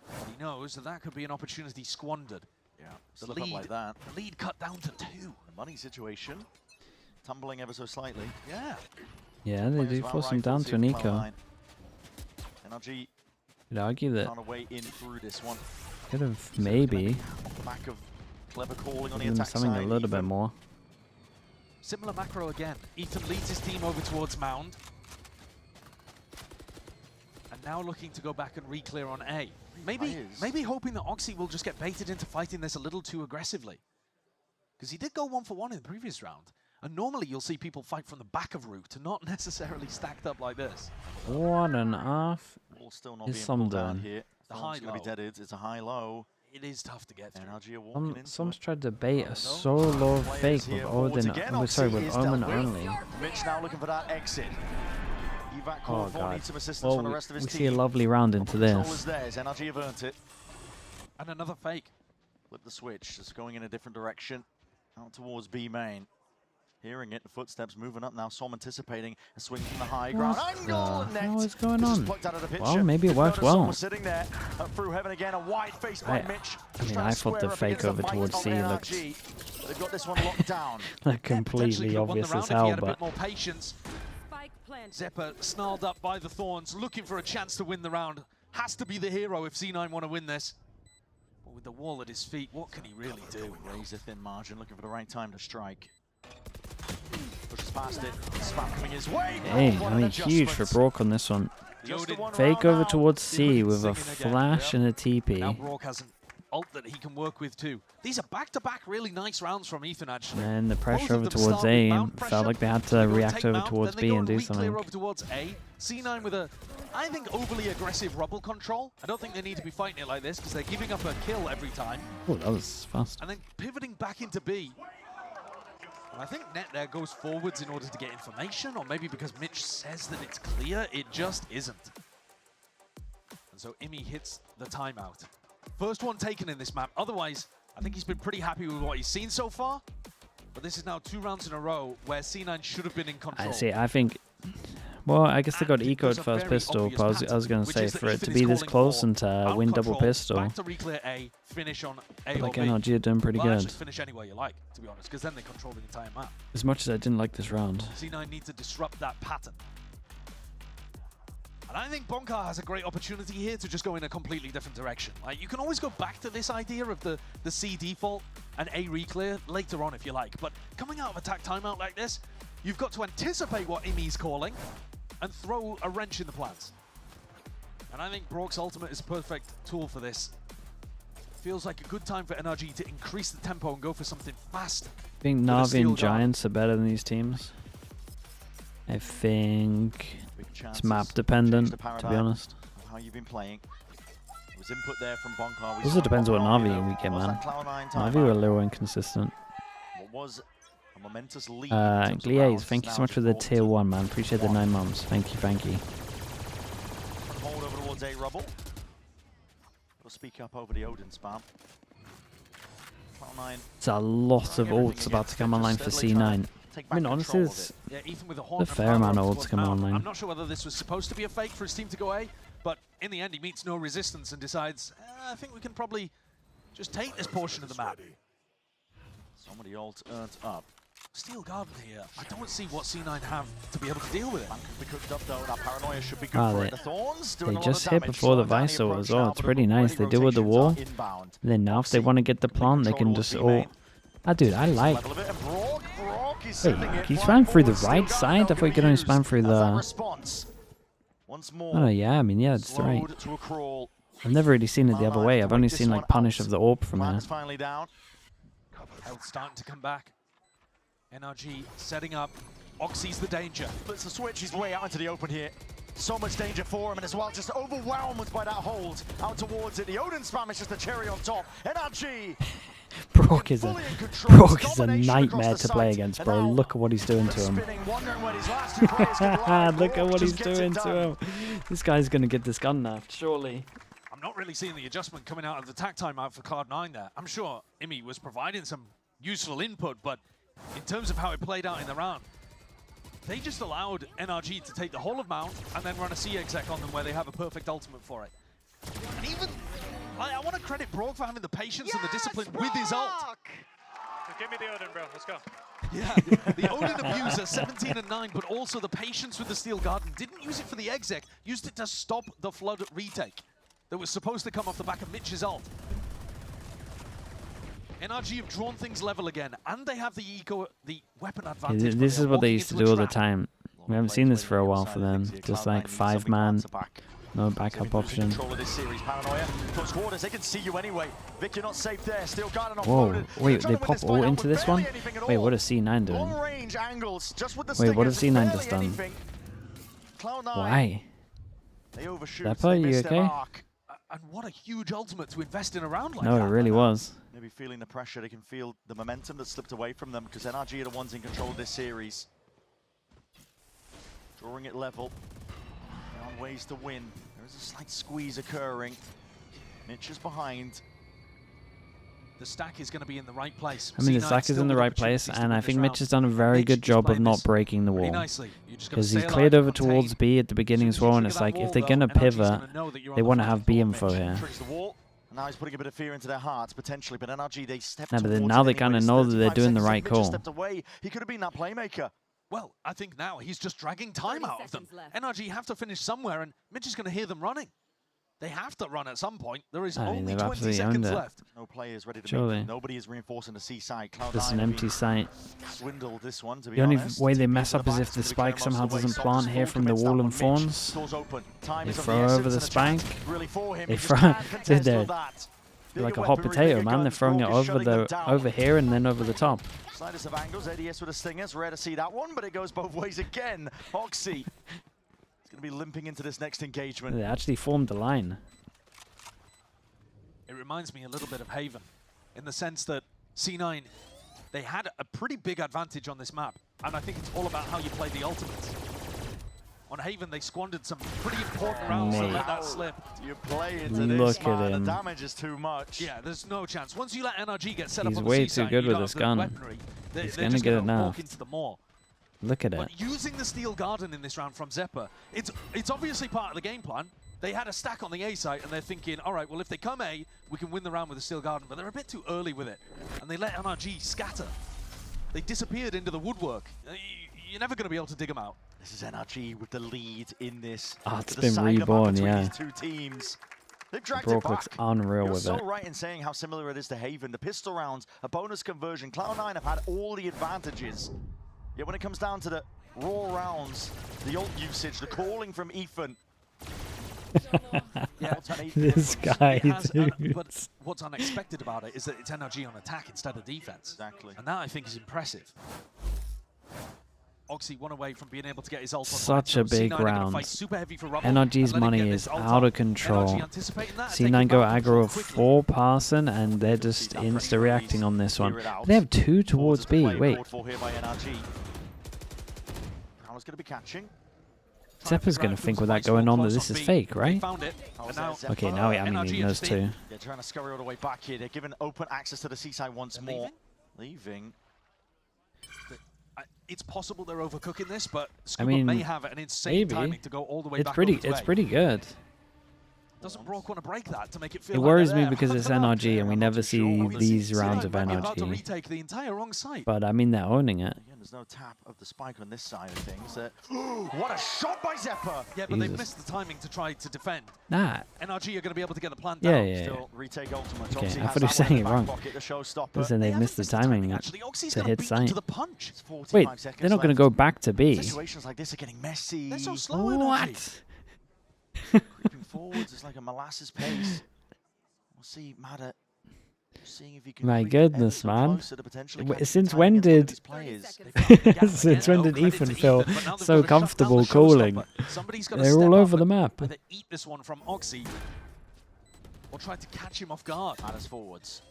But he knows that that could be an opportunity squandered. Yeah, The slip up lead, like that. the lead cut down to 2. The money situation. Tumbling ever so slightly. Yeah. Yeah, they do Players force well him down rifled to here an from eco. Cloud9. NRG Could argue that found a way in through this one. could have maybe Back of clever calling on the given them attack something side. a little bit Ethan more. Similar macro again. Ethan leads his team over towards Mound. And now looking to go back and re-clear on A. Maybe hoping that Oxy will just get baited into fighting this a little too aggressively. Because he did go 1 for 1 in the previous round. And normally you'll see people fight from the back of route, not necessarily stacked up like this. What on earth? Ball still not Is being some pulled down done. here. The Thorn's high gonna be low. deaded. It's a high-low. It is tough to get through. NRG are walking into Some's it. tried to bait Oh, a solo Players fake here with forwards Odin. again. Oh, sorry, Oxy with is Omen dealt with. only. Mitch now looking for that exit. Evac Oh called for, god. needs some assistance Well, from the we rest of his see team. a lovely round into Control is this. theirs. NRG have earned it. And another fake. Flip the switch, just going in a different direction. Out towards B main. Hearing it, the footsteps moving up now. Som anticipating a swing from the high ground. What Angle the net. hell is going This is on? plucked out of the picture. Well, maybe it Didn't worked notice Som well. was sitting there through heaven again. A wide face by Mitch. I mean, Trying I to thought the square up fake against the over might towards of C looked NRG. They've got this one locked down. like Potentially completely could have won the obvious round as if he hell, had a but bit more patience. Spike planted. Zeppa snarled up by the thorns, looking for a chance to win the round. Has to be the hero if C9 want to win this. But with the wall at his feet, what can he really do? Raise a thin margin, looking for the right time to strike. Pushes past it. Spam coming his way. Hey, What I an mean, huge for adjustment. Brock on this one. Just the one Fake round over now. towards C Odin with a singing again. flash and a TP. Now Brock has an ult that he can work with too. These are back-to-back really nice rounds from Ethan, actually. And the Both pressure of over them towards start with A mount felt pressure. like they had They to go react take over mount, towards then they B go and do re-clear something. over towards A. C9 with a, I think, overly aggressive rubble control. I don't think they need to be fighting it like this because they're giving up a kill every time. Oh, that was fast. And then pivoting back into B. And I think Net there goes forwards in order to get information, or maybe because Mitch says that it's clear, it just isn't. And so Imi hits the timeout. First one taken in this map. Otherwise, I think he's been pretty happy with what he's seen so far. But this is now 2 rounds in a row where C9 should have been in control. I see. I think. Well, I guess they got And ecoed there's a first very pistol, obvious but I was pattern, going to which say is that for it Ethan to is be this calling close for and to out win double control, pistol. Back to reclear A, finish on A But or like B. NRG are doing pretty Well, good. actually finish anywhere you like, to be honest, because then they control the entire map. As much as I didn't like this round. C9 need to disrupt that pattern. And I think Bonkar has a great opportunity here to just go in a completely different direction. Like, you can always go back to this idea of the C default and A reclear later on if you like. But coming out of attack timeout like this, you've got to anticipate what Imi's calling and throw a wrench in the plans. And I think Brock's ultimate is a perfect tool for this. Feels like a good time for NRG to increase the tempo and go for something fast. I think a Na'Vi steel and guard. Giants are better than these teams. I think Big it's chances. map Change dependent, the to be paradigm honest. of how you've been playing. There was input there from Bonkar. We Also saw depends what Bonkar, Na'Vi we get, lost man. that Cloud9 Na'Vi timeout. were a little inconsistent. What was a momentous lead in terms of Glies, rounds, thank you now so much just for the brought tier to 1, man. Appreciate the 9 mums. Thank you, thank you. hold over towards A rubble. We'll speak up over the Odin spam. Cloud9 It's a lot of ults about to come online for C9. take I mean, back honestly, control of it's it. Yeah, Ethan with a horn. a fair amount of ults come online. I'm not sure whether this was supposed to be a fake for his team to go A, but in the end, he meets no resistance and decides, I think we can probably just take this portion of the map. Some of the ults earned up. Steel Garden here. I don't see what C9 have to be able to deal with it. Man could be cooked up though. That paranoia should be good Ah, for they- it. The Thorns doing they a lot just of hit damage. before the Slowing down Viso approach as well. now, It's but pretty already nice. They deal with the rotations wall. are inbound. Then now if they Oxy want to get the complete plant, they control can towards just B main. ult. Ah, dude, I like. Level of it, and Brock is Wait, sending it can you flying spam through the forward. right Steel side? I Garden thought you could gonna only use spam through as that the... response. Once more. Oh, yeah, I mean, yeah, it's right. Slowed to a crawl. I've never really seen it the other Cloud9 way. to I've wait only this seen, one like, Punish out. of the AWP from Plan here. is finally down. Health starting to come back. NRG setting up. Oxy's the danger. Let's switch his way out into the open here. So much danger for him, and as well, just overwhelmed by that hold out towards it. The Odin spam is just the cherry on top. NRG Brock is a fully in control. Brock is a Domination nightmare across the to play site. against, And bro. now Look at what he's doing to him. spinning, wondering where these last two players can lie. Look at Brock what he's just gets it doing to done. him. This guy's gonna get this gun nerfed, surely. I'm not really seeing the adjustment coming out of the attack timeout for Cloud9 there. I'm sure Imi was providing some useful input, but in terms of how it played out in the round, they just allowed NRG to take the whole of Mount and then run a C exec on them where they have a perfect ultimate for it. And even, like, I want to credit Brock for having the patience and the discipline with his ult. Give me the Odin, bro. Let's go. Yeah, the Odin abuser, 17 and 9, but also the patience with the Steel Garden. Didn't use it for the exec, used it to stop the Flood retake that was supposed to come off the back of Mitch's ult. NRG have drawn things level again, and they have the weapon advantage. but This they're is what they walking used to into a do all the trap. time. We haven't seen this for a while for them. Just like 5-man, no backup option. Control of this series. Paranoia. Close quarters, they can see you anyway. Vic, you're not safe there. Steel Garden Whoa, offloaded. wait, They're they trying to win pop this fight ult out into with this one? barely anything at Wait, all. what is C9 doing? Long range angles, just with the Wait, what has stingers, C9 just barely done? anything. Cloud9, Why? they overshoot. Zeppa, They you miss their okay? mark. And what a huge ultimate to invest in a round like No, that. it really was. Maybe feeling the pressure, they can feel the momentum that slipped away from them because NRG are the ones in control of this series. Drawing it level. Found ways to win. There is a slight squeeze occurring. Mitch is behind. The stack is going to be in the right place. I mean, the C9 stack is still in the with right place, opportunities to and win I this think round. Mitch has done a very Mitch good just job of playing not this breaking the pretty wall. nicely. You just gotta Because he's stay cleared alive over and contain. towards B at the beginning As as soon well, as and you it's trigger like, that if they're wall, going to though, NRG's pivot, gonna know that you're on they the want to front have B foot. info Mitch here. triggers the wall. And now he's putting a bit of fear into their hearts, potentially. But NRG, they step Nah, but towards then now it they kinda anyways. know that they're 35 doing the seconds, right Mitch has call. stepped away. He could have been that playmaker. Well, I think now he's just dragging time 30 out of them. seconds left. NRG have to finish somewhere, and Mitch is going to hear them running. They have to run at some point. There is I mean, only they've 20 absolutely seconds owned it. left. No players ready to Surely. make it. Nobody is reinforcing the C side. Cloud9 Just an have empty been site. swindled this one, to be The only honest. way they TP mess to the up is back, if the it's gonna be spike clear most somehow of the way. doesn't Sox plant is here full from the commits that wall one. and Mitch, fawns. doors open. Time They is of throw the over essence, the and a chance spike. really for him. They He just throw- can't Dude, contest they're with that. They're like Bigger a hot weaponry, potato, bigger man. They're guns, throwing it Rogue is over shutting them down. over here and then over the top. Slightest of angles, ADS with the stingers. Rare to see that one, but it goes both ways again. Oxy is going to be limping into this next engagement. They actually formed the line. It reminds me a little bit of Haven, in the sense that C9, they had a pretty big advantage on this map, and I think it's all about how you play the ultimates. On Haven, they squandered some pretty important rounds to Mate. let that slip. You play into Look this, at man. him. The damage is too much. Yeah, there's no chance. Once you let NRG get set He's up on the way C too side, good you with don't this have the gun. weaponry. They're He's just gonna get it gonna now. walk into the maw. Look at it. But using the Steel Garden in this round from Zephyr, it's obviously part of the game plan. They had a stack on the A site, and they're thinking, all right, well, if they come A, we can win the round with the Steel Garden, but they're a bit too early with it. And they let NRG scatter. They disappeared into the woodwork. You're never going to be able to dig them out. This is NRG with the lead in this. Oh, it's The been side of reborn, between yeah. these two teams. They've dragged Broke it looks back. unreal You're with so it. right in saying how similar it is to Haven. The pistol rounds, a bonus conversion. Cloud9 have had all the advantages. Yet when it comes down to the raw rounds, the ult usage, the calling from Ethan. Yeah, This guy, It has, dude. but what's unexpected about it is that it's NRG on attack instead of defense. Exactly. And that, I think, is impressive. Oxy one away from being able to get his ult on Such time. a big C9 are gonna round. fight super heavy for Rumble NRG's and let him money get is this ult out on. of control. NRG anticipating that and taking C9 go back aggro control of quickly. 4 passing and they're just insta-reacting on this one. They have 2 towards B. Wait, For here by NRG. Prowler's going to be catching. Zephyr's going to think with that going on that this is fake, right? Found it. And now Okay, now I mean NRG he knows have too. They're trying to scurry all the way back here. They're given open access to the seaside once They're more. leaving? Leaving. It's possible they're overcooking this, but I Scuba mean, may have an insane maybe. timing to go all the way It's back pretty over to it's A. pretty good. Doesn't Brock want to break that to make it feel It like worries they're me there? because it's NRG and we never see these rounds of might be about to NRG. retake the entire wrong side. But I mean they're owning it. Again, there's no tap of the spike on this side of things. What a shot by Zephyr! Yeah, but they've Jesus. missed the timing to try to defend. Nah. NRG are going to be able to get the plant Yeah, down. yeah, yeah. Still retake ultimate. Okay, Oxy I has thought he that was one in saying the it back wrong. pocket, the showstopper. Listen, they've haven't missed the timing actually. Oxy's to going hit beat them to sight. the punch. It's 45 Wait, seconds they're not going to left. go back to B. Situations like this are getting messy. They're so slow, NRG. What? Creeping forwards, it's like a molasses pace. We'll see Madder seeing if he can My creep ever goodness, so man. closer to potentially Wait, catching since time when against one of did- these 30 players. seconds. Since when did Ethan feel so comfortable calling? They're all over the map. Either eat this one from Oxy or try to catch him off guard. Madder's forwards.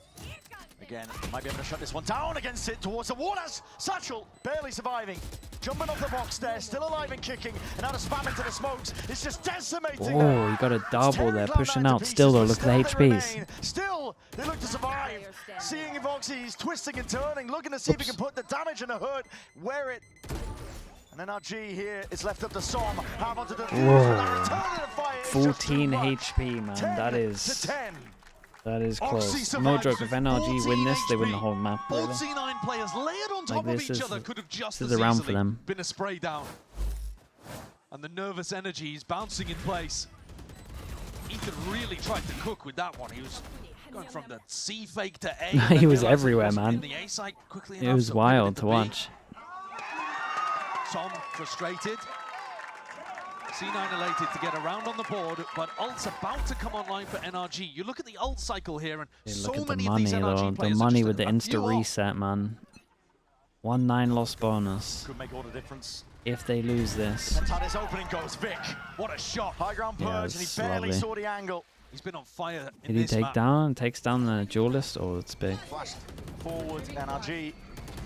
Again, might be able to shut this one down against it towards the waters. Satchel barely surviving. Jumping off the box there, still alive and kicking. And now to spam into the smokes. It's just decimating them. Oh, you got a It's double tearing there, Cloud9 pushing to out. pieces, Still though, but look at the still they HPs. remain. Still, they look to survive. Player standing. Seeing if Oxy's twisting and turning, looking to see if he can put the damage and the hurt where it. And NRG here is left up to Som. Have onto the Whoa. 14 HP, man. 10 That to is 10. close. No joke. If NRG win this, they win the whole map. Both Really. C9 players layered on top Like, of this each is- other could have just this as is a round for easily them. been a spray down. And the nervous energy is bouncing in place. Ethan really tried to cook with that one. He was going from the C fake to A. and He then was realized everywhere, wasn't man. in the A site quickly It enough, was so wild pivoted to B. watch. Tom frustrated. C9 elated to get around on the board, but ult's about to come online for NRG. You look at the ult cycle here, and Hey, so look at the many of money these NRG though. The players are money just with the a few insta off. reset, man. 1-9 loss bonus. Could make all the difference. If they lose this. That's how this opening goes. Vic, What a shot. high ground Yeah, purge, and he it's barely lovely. saw the angle. He's been on fire in Did he this take map. down? Takes down the duelist? Oh, it's big. Flashed forward, NRG.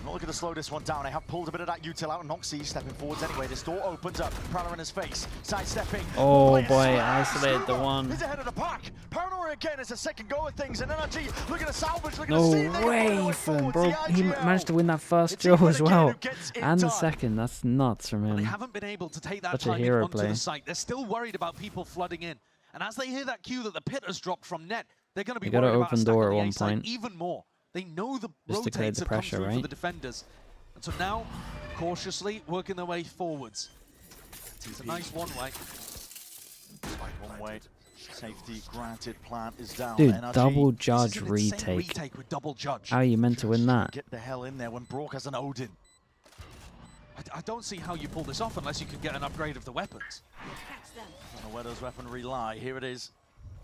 Not looking to slow this one down. They have pulled a bit of that util out. Noxy stepping forwards anyway. This door opens up. Prowler in his face. Sidestepping. Oh Player boy, slash. isolated the Scuba one. He's ahead of the pack. Paranoia again is a second go at things. And NRG looking to salvage, looking No to see if they can way, find a way Ethan, forwards. bro. The He IGL. managed to win that first It's duel Ethan as again well. who gets it And the done. second. That's nuts from They him. haven't been able to take that Such a timing hero onto play. the site. They're still worried about people flooding in. And as they hear that cue that the pit has dropped from net, they're going to be They gotta worried about open a stack door on at the one A side point. even more. They know the Just to create rotates the have come pressure, through for right? the defenders. And so now cautiously working their way forwards. It's a nice one-way. One way. Safety granted. Plant is down. Dude, NRG. double This judge is an insane retake. retake with double judge. How are you meant to win that? Get the hell in there when Brock has an Odin. I don't see how you pull this off unless you can get an upgrade of the weapons. Catch them. I don't know where those weaponry lie. Here it is.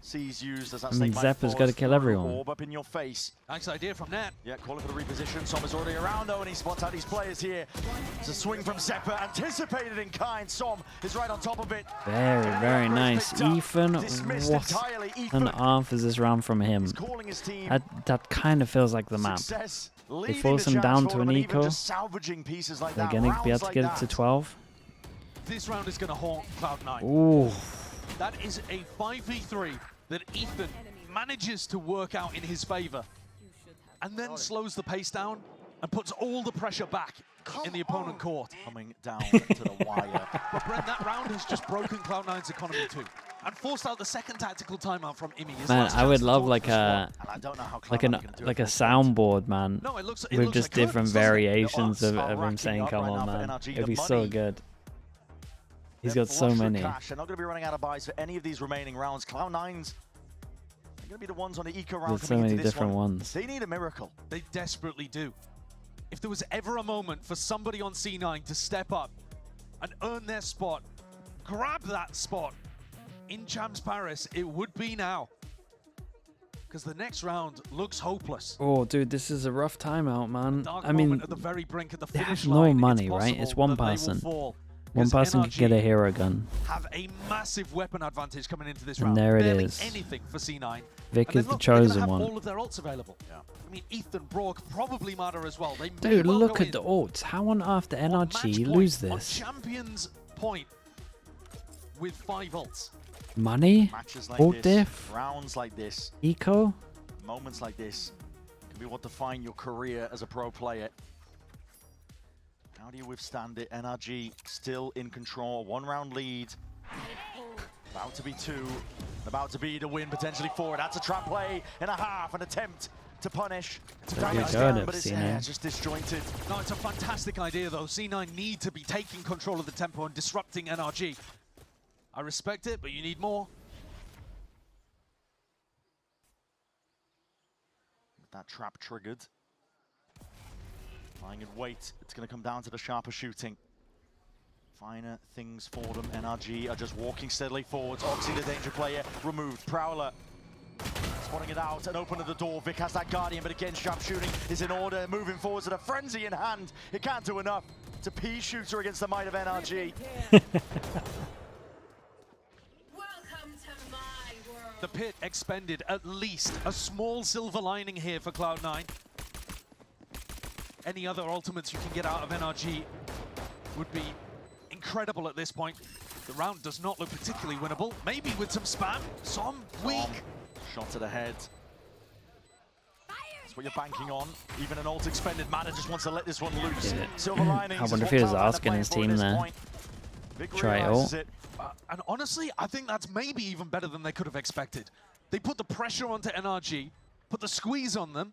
C's used as that I mean, Stalemate Zeppa's force. gotta kill everyone. Orb up in your face. Nice idea from Net. Yeah, calling for the reposition. Som is already around though, and he spots out these players here. It's a swing from Zeppa, anticipated in kind. Som is right on top of it. Very, very nice. Ethan, Dismissed what entirely. an Ethan off is this round from him? is calling his team. That kind of feels like the map. Success, They leading force the him chance down for to them, an and even eco. just salvaging pieces like They're that. gonna be able Rounds to like get that. it to 12. This round is going to haunt Cloud9. Ooh. That is a 5v3 that Ethan manages to work out in his favor and then slows the pace down and puts all the pressure back in the opponent court. Coming down to the wire. But Brent, that round has just broken Cloud9's economy too and forced out the second tactical timeout from Imi. His Man, last I would chance to love talk like to the squad. a And I don't know how like Cloud9 an can do it like a full point. soundboard, man, No, it looks with like just curtains, different doesn't it? variations odds of are him racking saying, up "Come right on, now for man." NRG. It'd The be so money- good. He's They're got so flush with many. cash. They're not going to be running out of buys for any of these remaining rounds. Cloud9's going to be the ones on the eco round There's so coming many into this different one. ones. They need a miracle. They desperately do. If there was ever a moment for somebody on C9 to step up and earn their spot, grab that spot in Champs Paris, it would be now. Because the next round looks hopeless. Oh, dude, this is a rough timeout, man. Dark I mean, moment at the very brink of the they finish have no line. money, It's right? It's possible one that they will person. fall, one because person could get a NRG hero gun. have a massive weapon advantage coming into this And round. there it Barely is. anything for C9. Vic And then is the look, they're gonna chosen have one. all of their ults available. Yeah. I mean, Ethan, Brock probably matter as well. They may Dude, well look go at the in ults. How on earth did on match NRG point, lose on this? Champions point with 5 ults. Money? Matches like Ult this, diff? rounds like this, Eco? moments like this can be what define your career as a pro player. How do you withstand it? NRG still in control. 1 round lead. About to be 2. About to be the win, potentially 4. That's a trap play and a half, an attempt to punish. To Very damage good down, of but it's C9. just disjointed. No, it's a fantastic idea, though. C9 need to be taking control of the tempo and disrupting NRG. I respect it, but you need more. With that trap triggered. Lying in wait. It's going to come down to the sharper shooting. Finer things for them. NRG are just walking steadily forwards. Oxy, the danger player, removed. Prowler spotting it out and opening the door. Vic has that Guardian, but again, sharp shooting is in order. Moving forwards with a frenzy in hand. It can't do enough. It's a pea shooter against the might of NRG. Welcome to my world. The pit expended at least a small silver lining here for Cloud9. Any other ultimates you can get out of NRG would be incredible at this point. The round does not look particularly winnable. Maybe with some spam. Som weak. Shot to the head. That's what you're banking on. Even an ult expended. Mana just wants to let this one loose. Yeah. Silver linings. I is wonder if what he was Cloud9 are asking his playing for at team this there. point. Vic Try realizes ult. it. And honestly, I think that's maybe even better than they could have expected. They put the pressure onto NRG, put the squeeze on them.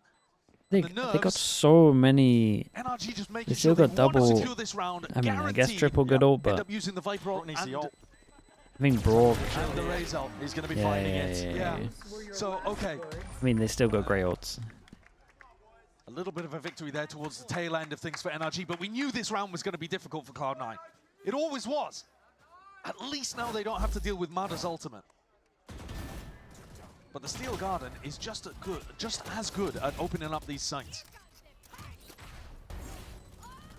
They the got nerves. so many. NRG just making They sure still they got want to double- secure this round. I mean, I guess guaranteed triple good ult, end but up using the Viper ult Brock needs and, the ult. I think Brock. and the Raze ult. He's going to be Yeah, finding yeah, it. yeah, Yeah. yeah. So, okay. I mean, they still got great ults. A little bit of a victory there towards the tail end of things for NRG, but we knew this round was going to be difficult for Cloud9. It always was. At least now they don't have to deal with Mada's ultimate. But the Steel Garden is just as good at opening up these sites.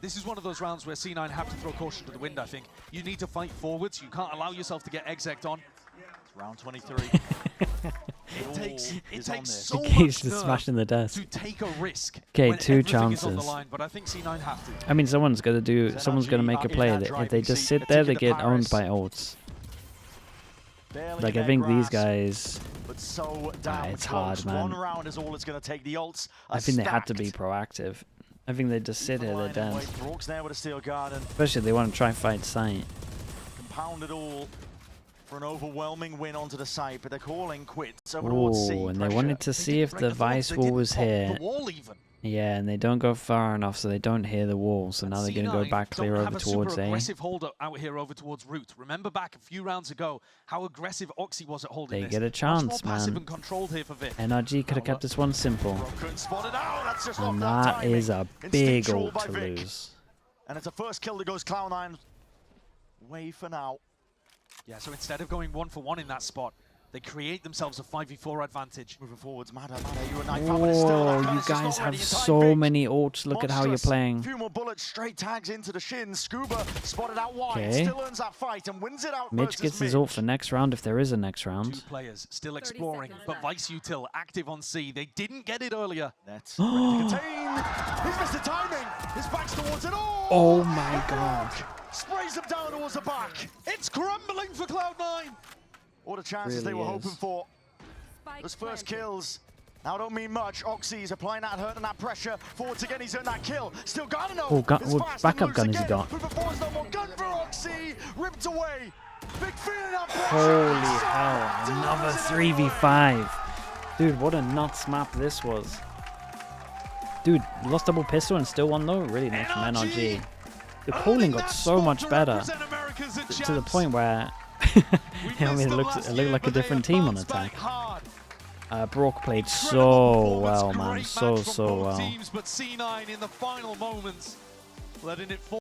This is one of those rounds where C9 have to throw caution to the wind, I think. You need to fight forwards. You can't allow yourself to get exec'd on. It's round 23. It takes on this. so He's much just nerve smashing the desk. to take a risk. 'Kay, when 2 everything is on the chances. line, but I think C9 have to. I mean, someone's gonna NRG make are a in play. that If they driving just seat. sit there, they They're get taking owned the by ults. Barely Like, in I their think these grasp, guys, but so damn it's close. hard, man. 1 round is all it's going to take. The ults are I think they had to be stacked. proactive. I think they just sit Keep here, the they're line in done. wait. Brock's there with a Steel Garden. Especially if they want to try and fight sight. Compound it all for an overwhelming win onto the site, but they're calling quits over towards C. Oh, and they Pressure. wanted to They see didn't if break the the vault, Vice they Wall didn't was pop here. The wall even. Yeah, and they don't go far enough, so they don't hear the wall. So now they're going to go C9 back clear don't over have towards a super A. aggressive hold out here over towards root. Remember back a few rounds ago how aggressive Oxy was at holding They this. get a Much chance, more passive man. and controlled here for Vic. NRG could have kept this one simple. Broken, spotted out. That's just And off that timing. is a big Instinctual ult by to Vic. lose. And it's a first kill that goes Cloud9 way for now. Yeah, so instead of going 1-for-1 in that spot, they create themselves a 5v4 advantage. Moving forwards, Mada, you a knife out, but it's still Oh, that you gun is just guys not ready have in time. so Vic, many ults. Look at how you're monstrous. playing. Few more bullets, straight tags into the shin. Scuba spotted out wide, Okay. still earns that fight and wins it out Mitch versus gets his Mitch. ult for next round if there is a next round. Two players still 30 exploring, seconds but left. Vice Util active on C. They didn't get it earlier. Net ready to contain. He's missed the timing. His back's towards it. Oh my god. Sprays him down towards the back. It's crumbling for Cloud9. What a chances they Really were is. hoping for. Spike Those first planted. kills now don't mean much. Oxy's applying that hurt and that pressure. Forwards again, he's earned that kill. Still got enough. Oh, It's what fast backup and gun loose has he again. got? Moving forwards, no more gun for Oxy. Ripped away. Big feeling that pressure. Holy So hell. Another delivers it anyway. 3v5. Dude, what a nuts map this was. Dude, lost double pistol and still won though. Really nice from NRG. The calling got so much better to the point where I mean, it looked like a different team on attack. Brock played so well, man. So well. Teams, but C9 in the final moments, letting it fall.